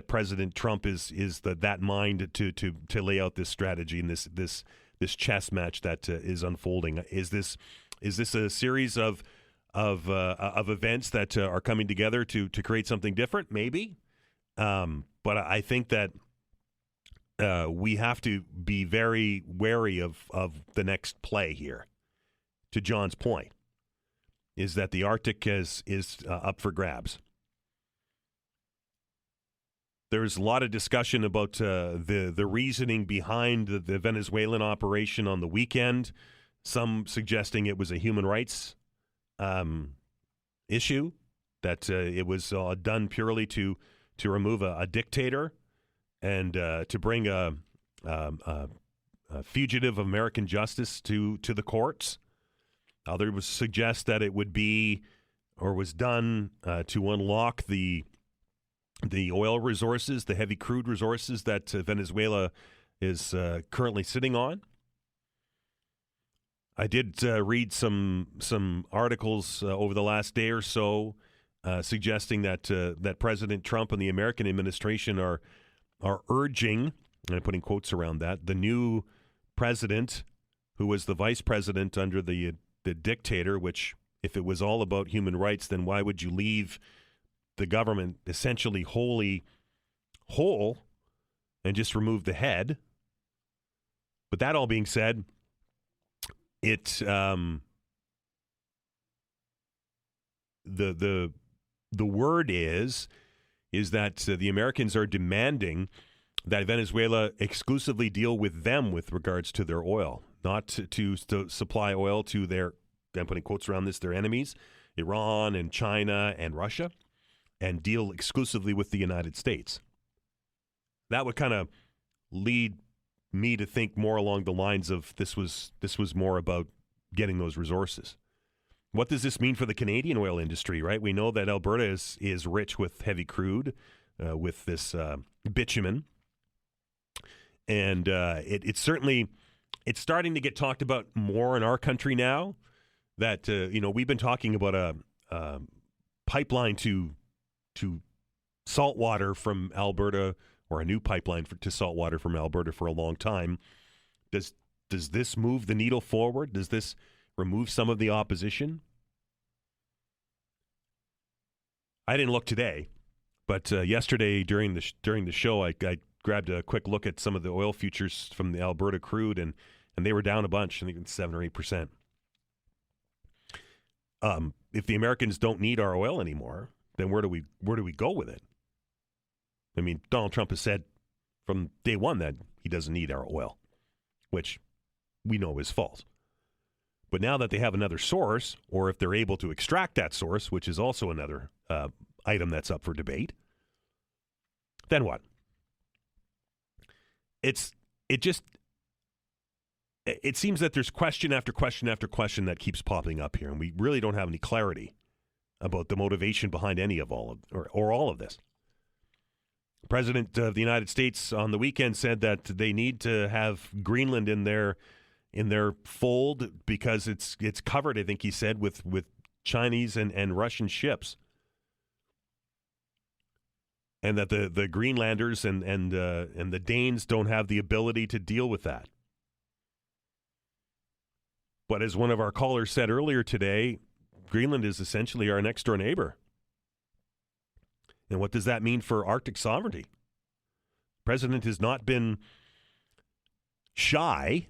President Trump is that mind to lay out this strategy and this chess match that is unfolding. Is this a series of events that are coming together to create something different? Maybe, but I think that we have to be very wary of the next play here. To John's point, is that the Arctic is up for grabs. There's a lot of discussion about the reasoning behind the Venezuelan operation on the weekend. Some suggesting it was a human rights issue, that it was done purely to to remove a dictator and to bring a fugitive American justice to the courts. Others suggest that it would be or was done to unlock the oil resources, the heavy crude resources that Venezuela is currently sitting on. I did read some articles over the last day or so suggesting that President Trump and the American administration are urging, and I'm putting quotes around that, the new president, who was the vice president under the dictator, which if it was all about human rights, then why would you leave the government essentially wholly whole and just remove the head? But that all being said, the word is that the Americans are demanding that Venezuela exclusively deal with them with regards to their oil, not to supply oil to their, I'm putting quotes around this, their enemies, Iran and China and Russia, and deal exclusively with the United States. That would kind of lead me to think more along the lines of this was more about getting those resources. What does this mean for the Canadian oil industry, right? We know that Alberta is rich with heavy crude, with this bitumen. And it's starting to get talked about more in our country now that, we've been talking about a pipeline to saltwater from Alberta, or a new pipeline to saltwater from Alberta for a long time. Does this move the needle forward? Does this remove some of the opposition? I didn't look today, but yesterday during the show, I grabbed a quick look at some of the oil futures from the Alberta crude, and they were down a bunch. I think it's 7 or 8%. If the Americans don't need our oil anymore, then where do we go with it? I mean, Donald Trump has said from day one that he doesn't need our oil, which we know is false. But now that they have another source, or if they're able to extract that source, which is also another item that's up for debate, then what? It seems that there's question after question after question that keeps popping up here, and we really don't have any clarity about the motivation behind any of all of this. The President of the United States on the weekend said that they need to have Greenland in their fold because it's covered, I think he said, with Chinese and Russian ships, and that the Greenlanders and the Danes don't have the ability to deal with that. But as one of our callers said earlier today, Greenland is essentially our next door neighbor. And what does that mean for Arctic sovereignty? The president has not been shy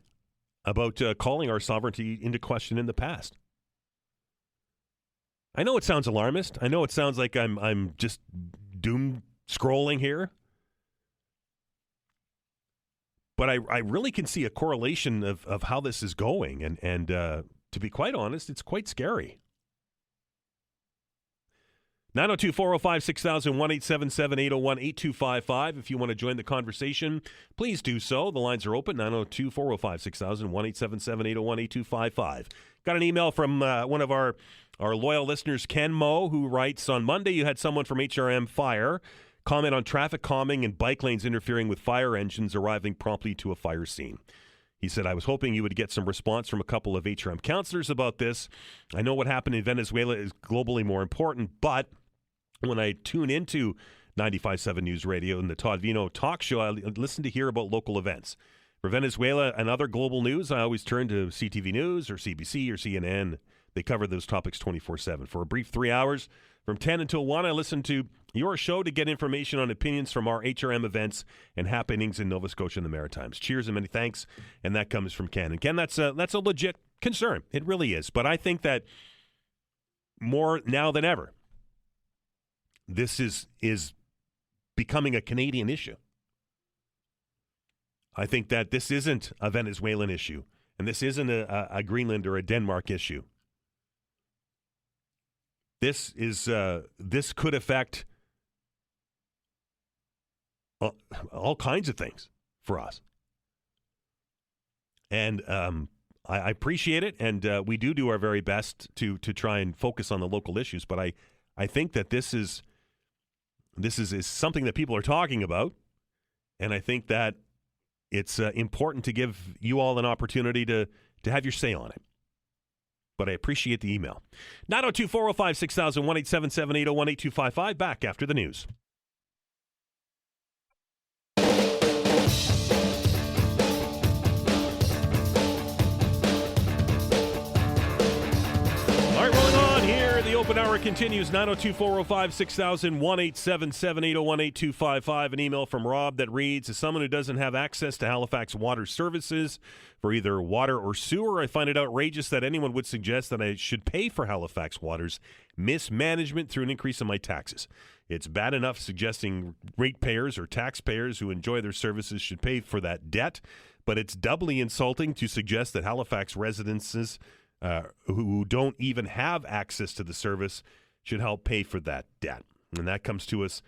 about calling our sovereignty into question in the past. I know it sounds alarmist. I know it sounds like I'm just doom scrolling here. But I really can see a correlation of how this is going. And to be quite honest, it's quite scary. 902-405-6000, 1-877-801-8255. If you want to join the conversation, please do so. The lines are open, 902-405-6000, 1-877-801-8255. Got an email from one of our loyal listeners, Ken Moe, who writes, on Monday you had someone from HRM Fire comment on traffic calming and bike lanes interfering with fire engines arriving promptly to a fire scene. He said, I was hoping you would get some response from a couple of HRM counselors about this. I know what happened in Venezuela is globally more important, but when I tune into 95.7 News Radio and the Todd Veinotte talk show, I listen to hear about local events. For Venezuela and other global news, I always turn to CTV News or CBC or CNN. They cover those topics 24/7. For a brief 3 hours, from 10 until 1, I listen to your show to get information on opinions from our HRM events and happenings in Nova Scotia and the Maritimes. Cheers and many thanks. And that comes from Ken. And Ken, that's a legit concern. It really is. But I think that more now than ever, this is becoming a Canadian issue. I think that this isn't a Venezuelan issue, and this isn't a Greenland or a Denmark issue. This could affect all kinds of things for us. And I appreciate it, and we do our very best to try and focus on the local issues. But I think that this is something that people are talking about, and I think that it's important to give you all an opportunity to have your say on it. But I appreciate the email. 902-405-6000, 1-877-801-8255. Back after the news. All right, rolling on here. The open hour continues. 902-405-6000, 1-877-801-8255. An email from Rob that reads, as someone who doesn't have access to Halifax water services for either water or sewer, I find it outrageous that anyone would suggest that I should pay for Halifax water's mismanagement through an increase in my taxes. It's bad enough suggesting ratepayers or taxpayers who enjoy their services should pay for that debt, but it's doubly insulting to suggest that Halifax residences who don't even have access to the service should help pay for that debt. And that comes to us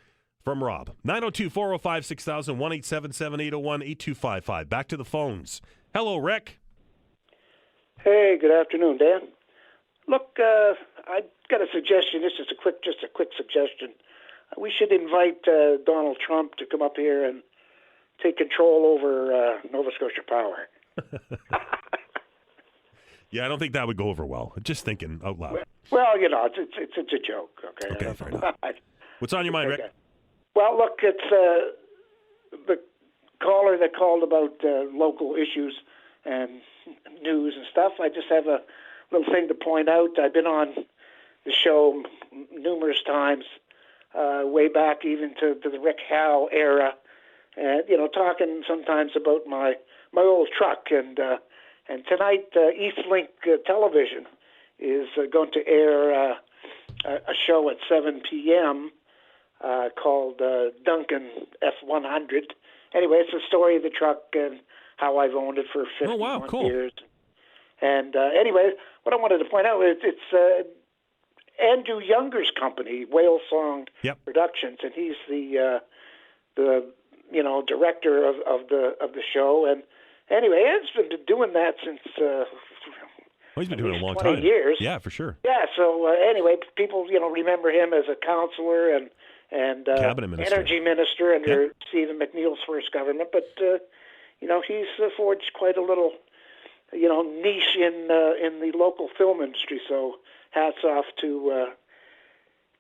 from Rob. 902-405-6000, 1-877-801-8255. Back to the phones. Hello, Rick. Hey, good afternoon, Dan. Look, I got a suggestion. This is just a quick suggestion. We should invite Donald Trump to come up here and take control over Nova Scotia Power. Yeah, I don't think that would go over well. Just thinking out loud. Well, you know, it's a joke. Okay. Okay, fair enough. What's on your mind, Rick? Okay. Well, look, it's the caller that called about local issues and news and stuff. I just have a little thing to point out. I've been on the show numerous times, way back even to the Rick Howe era, and talking sometimes about my old truck. And tonight, Eastlink Television is going to air a show at 7 p.m. Called Duncan F100. Anyway, it's the story of the truck and how I've owned it for 51 years. And anyway, what I wanted to point out is it's Andrew Younger's company, Whale Song Productions, and he's the director of the show. And anyway, Ed's been doing that since he's been doing it a long 20 time. years. Yeah, for sure. Yeah. So anyway, people remember him as a counselor and cabinet minister, energy minister under Stephen McNeil's first government. But he's forged quite a little niche in the local film industry. So hats off to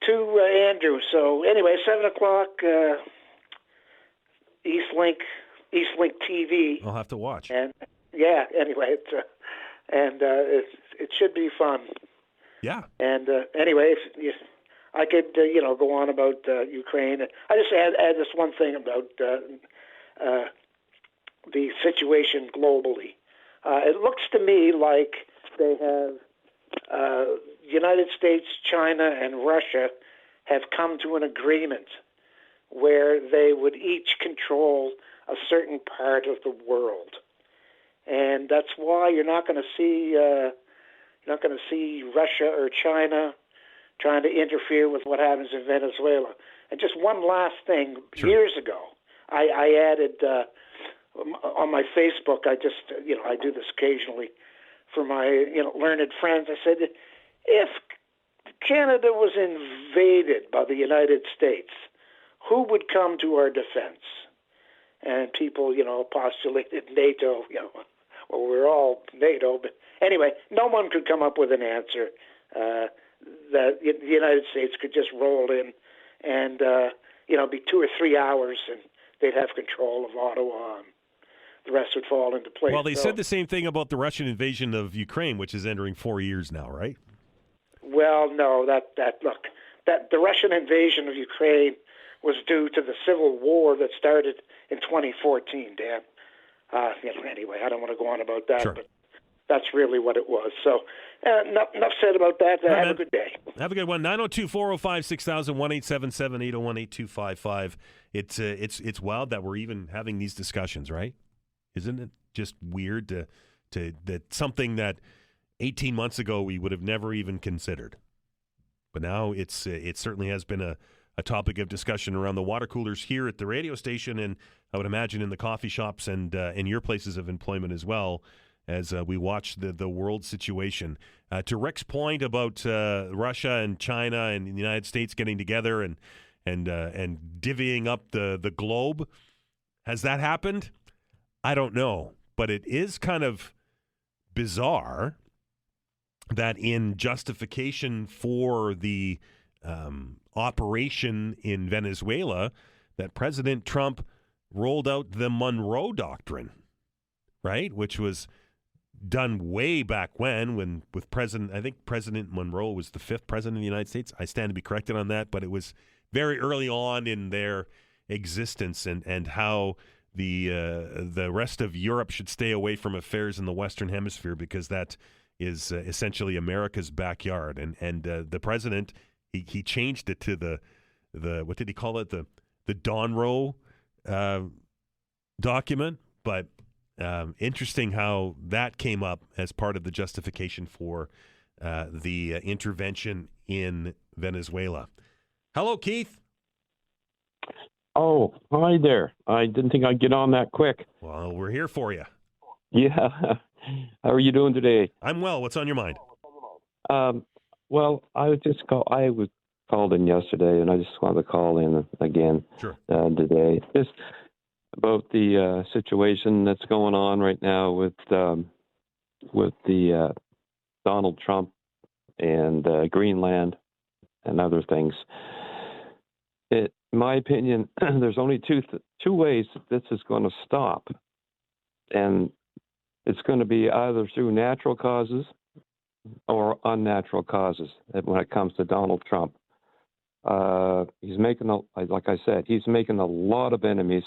Andrew. So anyway, 7:00, Eastlink TV. I'll have to watch. And yeah, anyway, it should be fun. Yeah. And anyway, if I could go on about Ukraine. I just add this one thing about the situation globally. It looks to me like they have United States, China, and Russia have come to an agreement where they would each control a certain part of the world, and that's why you're not going to see Russia or China trying to interfere with what happens in Venezuela. And just one last thing: years ago, I added on my Facebook. I just I do this occasionally for my learned friends. I said, if Canada was invaded by the United States, who would come to our defense? And people, postulated NATO. Well, we're all NATO, but anyway, no one could come up with an answer that the United States could just roll in and be 2 or 3 hours, and they'd have control of Ottawa, and the rest would fall into place. Well, they said the same thing about the Russian invasion of Ukraine, which is entering 4 years now, right? Well, no, that the Russian invasion of Ukraine was due to the civil war that started in 2014, Dan. Anyway, I don't want to go on about that, but that's really what it was. So enough said about that. Have a good day. Have a good one. 902-405-6000, 1-877-801-8255. It's wild that we're even having these discussions, right? Isn't it just weird to that something that 18 months ago we would have never even considered? But now it certainly has been a a topic of discussion around the water coolers here at the radio station, and I would imagine in the coffee shops and in your places of employment as well, as we watch the world situation. To Rick's point about Russia and China and the United States getting together and divvying up the globe, has that happened? I don't know, but it is kind of bizarre that in justification for the operation in Venezuela, that President Trump rolled out the Monroe Doctrine, right? Which was done way back when with I think President Monroe was the 5th president of the United States. I stand to be corrected on that, but it was very early on in their existence, and how the rest of Europe should stay away from affairs in the Western Hemisphere because that is essentially America's backyard. And the president, he changed it to the what did he call it? The Donroe document. But interesting how that came up as part of the justification for the intervention in Venezuela. Hello, Keith. Oh, hi there. I didn't think I'd get on that quick. Well, we're here for you. Yeah. How are you doing today? I'm well. What's on your mind? Well, I was called in yesterday, and I just wanted to call in again today. Just about the situation that's going on right now with the Donald Trump and Greenland and other things. In my opinion, there's only two ways that this is going to stop, and it's going to be either through natural causes or unnatural causes when it comes to Donald Trump. He's making, like I said, he's making a lot of enemies,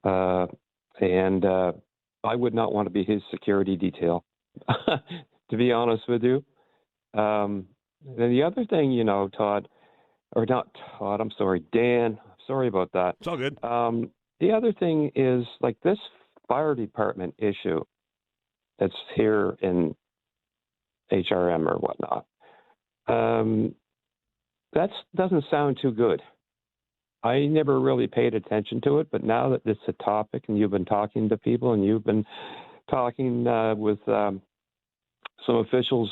and I would not want to be his security detail, to be honest with you. And the other thing, Todd, or not Todd, I'm sorry, Dan, sorry about that. It's all good. The other thing is, like, this fire department issue that's here in HRM or whatnot, that doesn't sound too good. I never really paid attention to it, but now that it's a topic and you've been talking to people and you've been talking with some officials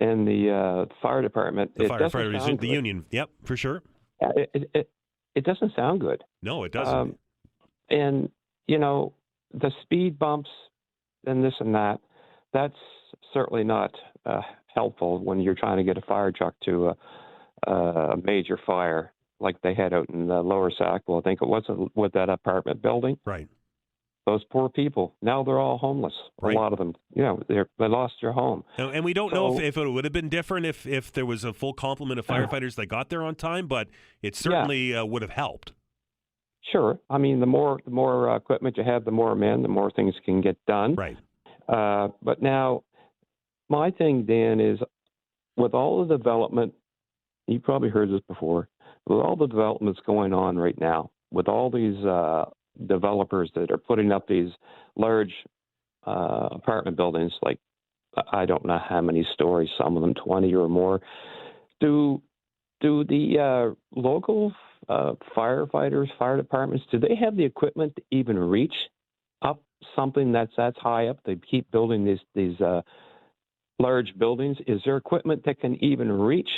in the fire department, the firefighters, the union, yep, for sure. It doesn't sound good. No, it doesn't. And the speed bumps and this and that, that's certainly not helpful when you're trying to get a fire truck to a major fire like they had out in the Lower Sackville. I think it was with that apartment building. Right. Those poor people. Now they're all homeless. Right. A lot of them, they lost their home. And we don't know if it would have been different if there was a full complement of firefighters that got there on time, but it certainly would have helped. Sure. I mean, the more equipment you have, the more men, the more things can get done. Right. But now, my thing, Dan, is with all the development, you probably heard this before, with all the developments going on right now, with all these developers that are putting up these large apartment buildings, like I don't know how many stories, some of them 20 or more, do the local firefighters, fire departments, do they have the equipment to even reach up something that's high up? They keep building these large buildings. Is there equipment that can even reach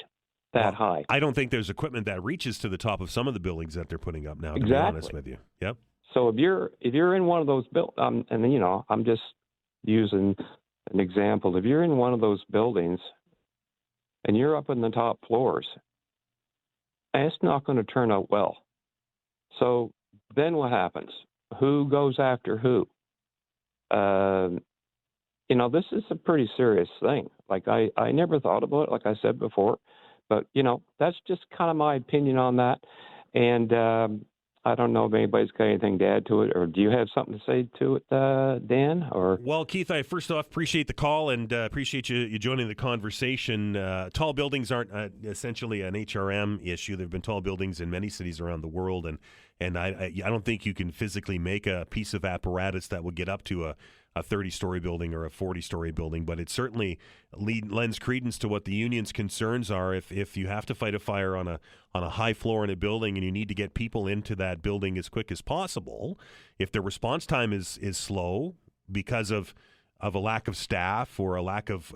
that high? I don't think there's equipment that reaches to the top of some of the buildings that they're putting up now, to exactly. be honest with you. Yep. So if you're in one of those and I'm just using an example. If you're in one of those buildings and you're up in the top floors, it's not going to turn out well. So then what happens? Who goes after who? This is a pretty serious thing. Like I never thought about it, like I said before, but that's just kind of my opinion on that. And I don't know if anybody's got anything to add to it, or do you have something to say to it, Dan? Or well, Keith, I first off appreciate the call and appreciate you joining the conversation. Tall buildings aren't essentially an HRM issue. There have been tall buildings in many cities around the world, and I don't think you can physically make a piece of apparatus that will get up to 30-story building or a 40-story building, but it certainly lends credence to what the union's concerns are. If you have to fight a fire on a high floor in a building and you need to get people into that building as quick as possible, if the response time is slow because of a lack of staff or a lack of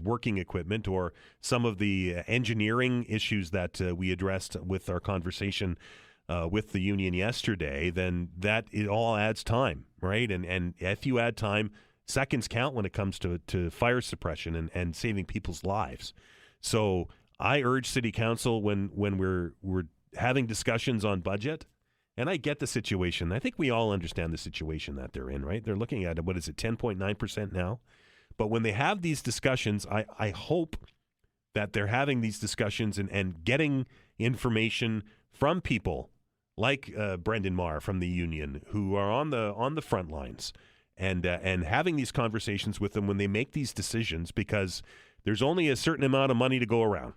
working equipment or some of the engineering issues that we addressed with our conversation with the union yesterday, then it all adds time, right? And if you add time, seconds count when it comes to fire suppression and saving people's lives. So I urge City Council when we're having discussions on budget, and I get the situation. I think we all understand the situation that they're in, right? They're looking at, 10.9% now? But when they have these discussions, I hope that they're having these discussions and getting information from people like Brendan Marr from the union, who are on the front lines, and having these conversations with them when they make these decisions, because there's only a certain amount of money to go around.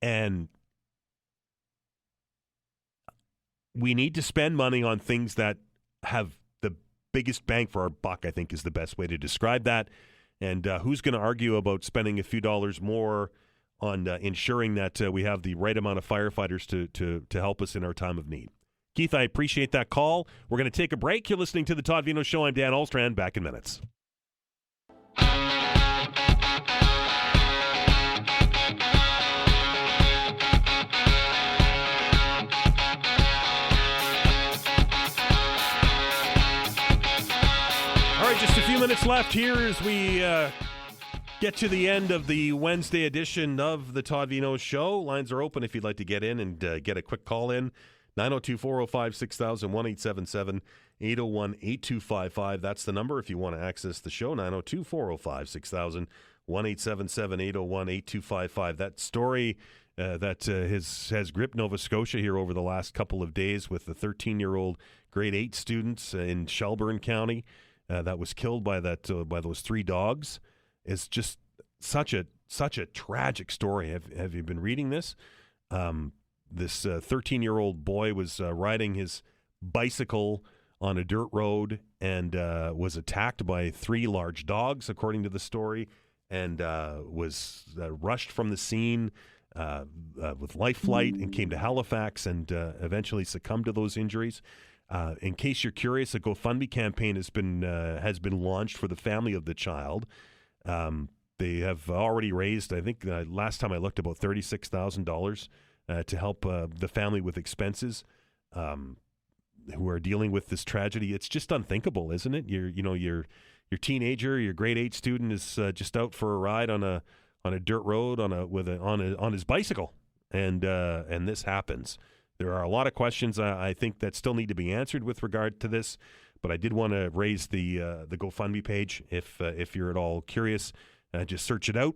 And we need to spend money on things that have the biggest bang for our buck, I think is the best way to describe that. And who's going to argue about spending a few dollars more on ensuring that we have the right amount of firefighters to help us in our time of need? Keith, I appreciate that call. We're going to take a break. You're listening to The Todd Veinotte Show. I'm Dan Ahlstrand. Back in minutes. All right, just a few minutes left here as we get to the end of the Wednesday edition of the Todd Veinotte Show. Lines are open if you'd like to get in and get a quick call in. 902-405-6000, 1-877-801-8255. That's the number if you want to access the show, 902-405-6000, 1-877-801-8255. That story that has gripped Nova Scotia here over the last couple of days with the 13-year-old grade 8 students in Shelburne County that was killed by those 3 dogs is just such a tragic story. Have you been reading this? This 13-year-old boy was riding his bicycle on a dirt road and was attacked by 3 large dogs, according to the story, and was rushed from the scene with life flight and came to Halifax and eventually succumbed to those injuries. In case you're curious, a GoFundMe campaign has been launched for the family of the child. They have already raised, I think, last time I looked, about $36,000 to help the family with expenses who are dealing with this tragedy. It's just unthinkable, isn't it? Your teenager, your grade 8 student is just out for a ride on a dirt road on his bicycle, and this happens. There are a lot of questions I think that still need to be answered with regard to this, but I did want to raise the GoFundMe page. If you're at all curious, just search it out,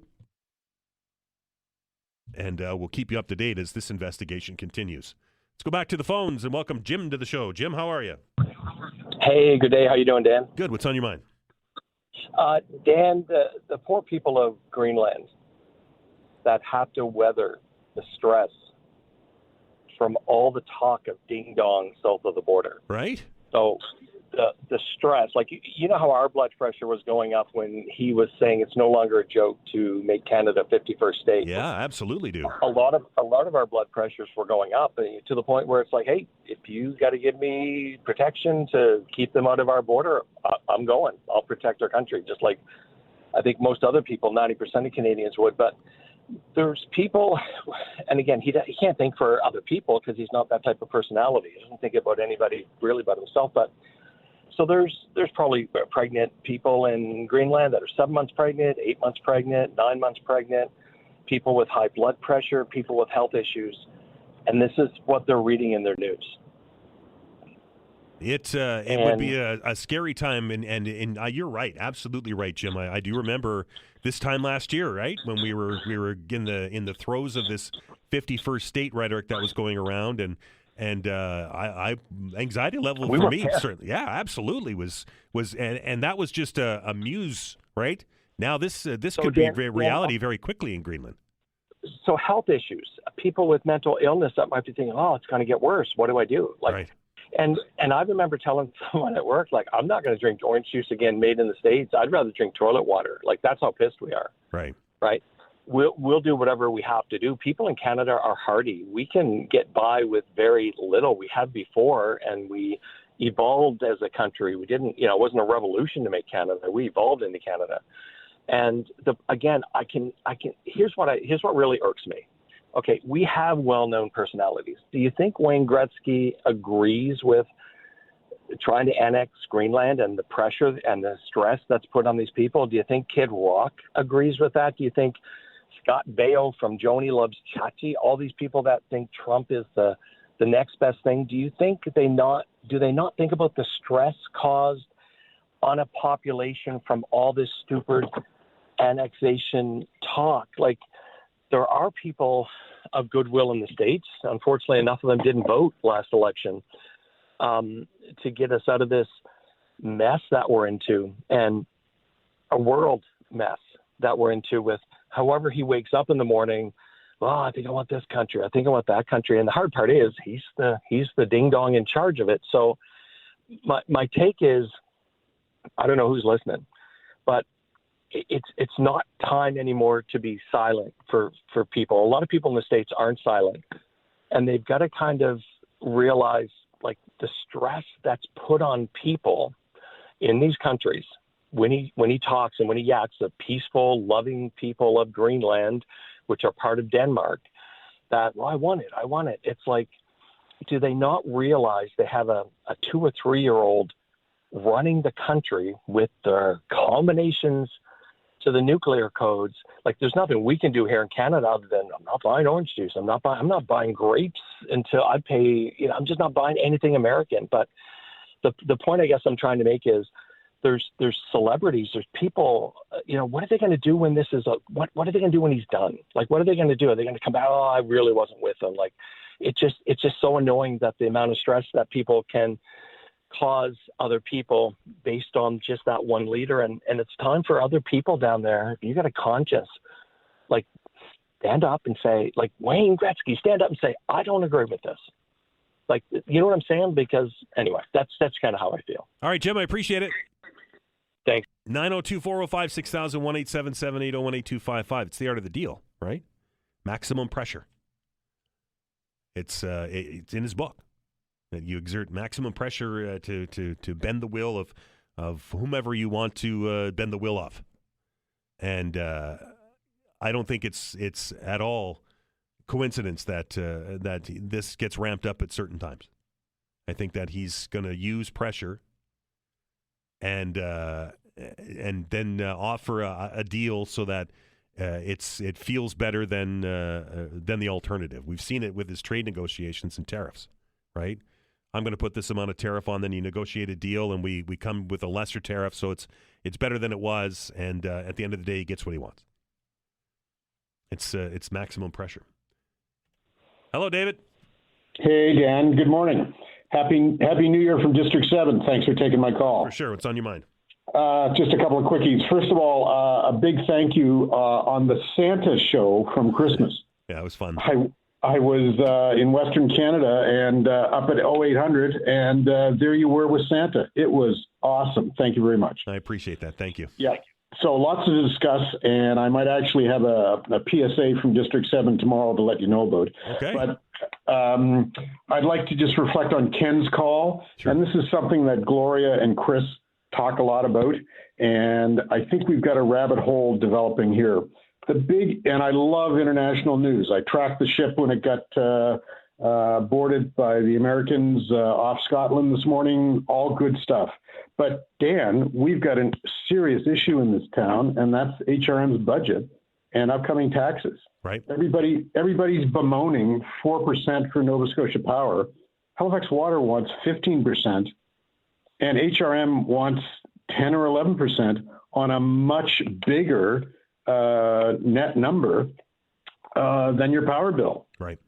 and we'll keep you up to date as this investigation continues. Let's go back to the phones and welcome Jim to the show. Jim, how are you? Hey, good day. How you doing, Dan? Good. What's on your mind? Dan, the poor people of Greenland that have to weather the stress from all the talk of ding-dong south of the border. Right. So the stress, like, you know how our blood pressure was going up when he was saying it's no longer a joke to make Canada 51st state. Yeah, absolutely do. A lot of our blood pressures were going up to the point where it's like, hey, if you got to give me protection to keep them out of our border, I'm going. I'll protect our country, just like I think most other people, 90% of Canadians would. But there's people, and again, he can't think for other people because he's not that type of personality. He doesn't think about anybody really but himself. But so there's probably pregnant people in Greenland that are 7 months pregnant, 8 months pregnant, 9 months pregnant, people with high blood pressure, people with health issues, and this is what they're reading in their news. It would be a scary time, and you're right, absolutely right, Jim. I do remember this time last year, right, when we were in the throes of this 51st state rhetoric that was going around, and anxiety level for me certainly, yeah, absolutely was and that was just a muse, right? Now this could be reality very quickly in Greenland. So health issues, people with mental illness that might be thinking, oh, it's going to get worse. What do I do? Like, right. And I remember telling someone at work, like, I'm not going to drink orange juice again made in the States. I'd rather drink toilet water. Like, that's how pissed we are. Right. Right. We'll do whatever we have to do. People in Canada are hardy. We can get by with very little. We have before, and we evolved as a country. We didn't, it wasn't a revolution to make Canada. We evolved into Canada. And here's what really irks me. Okay, we have well-known personalities. Do you think Wayne Gretzky agrees with trying to annex Greenland and the pressure and the stress that's put on these people? Do you think Kid Rock agrees with that? Do you think Scott Baio from Joni Loves Chachi, all these people that think Trump is the next best thing, do you think do they not think about the stress caused on a population from all this stupid annexation talk? Like, there are people of goodwill in the States. Unfortunately, enough of them didn't vote last election to get us out of this mess that we're into, and a world mess that we're into with however he wakes up in the morning. Well, I think I want this country. I think I want that country. And the hard part is he's the ding dong in charge of it. So my take is, I don't know who's listening, but it's not time anymore to be silent for people. A lot of people in the States aren't silent, and they've got to kind of realize, like, the stress that's put on people in these countries when he talks and when he yaks, the peaceful, loving people of Greenland, which are part of Denmark, that, well, I want it. It's like, do they not realize they have a 2 or 3 year old running the country with their combinations to the nuclear codes? Like, there's nothing we can do here in Canada other than, I'm not buying orange juice. I'm not buying grapes until I pay, I'm just not buying anything American. But the point I guess I'm trying to make is there's celebrities, there's people, what are they going to do when this is what are they going to do when he's done? Like, what are they going to do? Are they going to come back? Oh, I really wasn't with him. Like, it's just so annoying that the amount of stress that people can cause other people based on just that one leader. And it's time for other people down there. You got a conscience, like, stand up and say, like Wayne Gretzky, stand up and say, I don't agree with this. Like, you know what I'm saying? Because anyway, that's kind of how I feel. All right, Jim, I appreciate it. Thanks. 902-405-6000, 1-877-801-8255. It's the art of the deal, right? Maximum pressure. It's in his book. You exert maximum pressure to bend the will of whomever you want to bend the will of. And I don't think it's at all coincidence that this gets ramped up at certain times. I think that he's going to use pressure and then offer a deal so that it feels better than the alternative. We've seen it with his trade negotiations and tariffs, right? I'm going to put this amount of tariff on, then you negotiate a deal, and we come with a lesser tariff, so it's better than it was, and at the end of the day, he gets what he wants. It's maximum pressure. Hello, David. Hey, Dan. Good morning. Happy New Year from District 7. Thanks for taking my call. For sure. What's on your mind? Just a couple of quickies. First of all, a big thank you on the Santa show from Christmas. Yeah, it was fun. I was in Western Canada and up at 0800, and there you were with Santa. It was awesome. Thank you very much. I appreciate that. Thank you. Yeah. So lots to discuss, and I might actually have a PSA from District 7 tomorrow to let you know about. Okay. But I'd like to just reflect on Ken's call. Sure. And this is something that Gloria and Chris talk a lot about, and I think we've got a rabbit hole developing here. And I love international news. I tracked the ship when it got boarded by the Americans off Scotland this morning. All good stuff. But Dan, we've got a serious issue in this town, and that's HRM's budget and upcoming taxes. Right. Everybody's bemoaning 4% for Nova Scotia Power. Halifax Water wants 15%, and HRM wants 10 or 11% on a much bigger net number than your power bill. Right.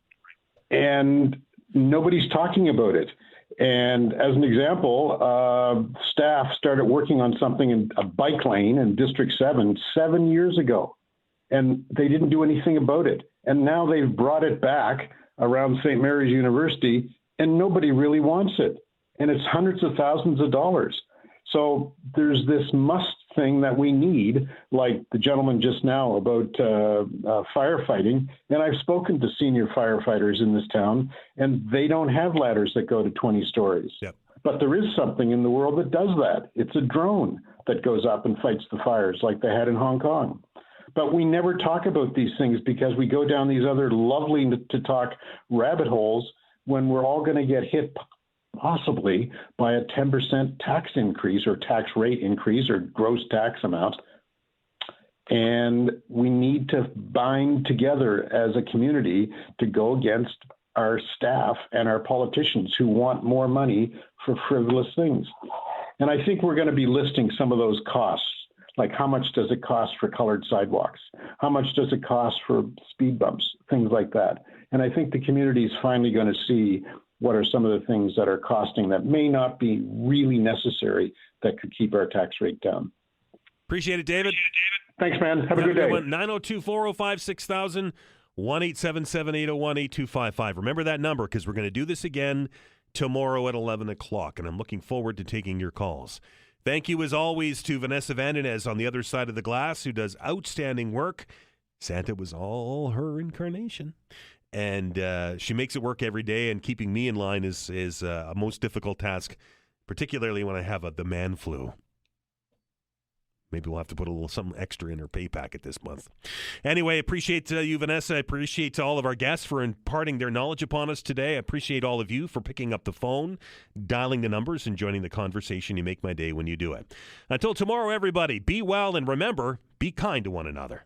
And nobody's talking about it. And as an example, staff started working on something in a bike lane in District 7 years ago, and they didn't do anything about it. And now they've brought it back around St. Mary's University, and nobody really wants it. and it's hundreds of thousands of dollars. So there's this must thing that we need, like the gentleman just now about firefighting. And I've spoken to senior firefighters in this town, and they don't have ladders that go to 20 stories. Yep. But there is something in the world that does that. It's a drone that goes up and fights the fires like they had in Hong Kong. But we never talk about these things because we go down these other lovely to talk rabbit holes when we're all going to get hit possibly by a 10% tax increase or tax rate increase or gross tax amount. And we need to bind together as a community to go against our staff and our politicians who want more money for frivolous things. And I think we're going to be listing some of those costs, like how much does it cost for colored sidewalks? How much does it cost for speed bumps? Things like that. And I think the community is finally going to see what are some of the things that are costing that may not be really necessary that could keep our tax rate down. Appreciate it, David. Thanks, man. Have a good day. 902-405-6000, 1-877-801-8255. Remember that number because we're going to do this again tomorrow at 11 o'clock, and I'm looking forward to taking your calls. Thank you, as always, to Vanessa Vandenez on the other side of the glass, who does outstanding work. Santa was all her incarnation. And she makes it work every day, and keeping me in line is a most difficult task, particularly when I have the man flu. Maybe we'll have to put a little something extra in her pay packet this month. Anyway, appreciate you, Vanessa. I appreciate all of our guests for imparting their knowledge upon us today. I appreciate all of you for picking up the phone, dialing the numbers, and joining the conversation. You make my day when you do it. Until tomorrow, everybody, be well, and remember, be kind to one another.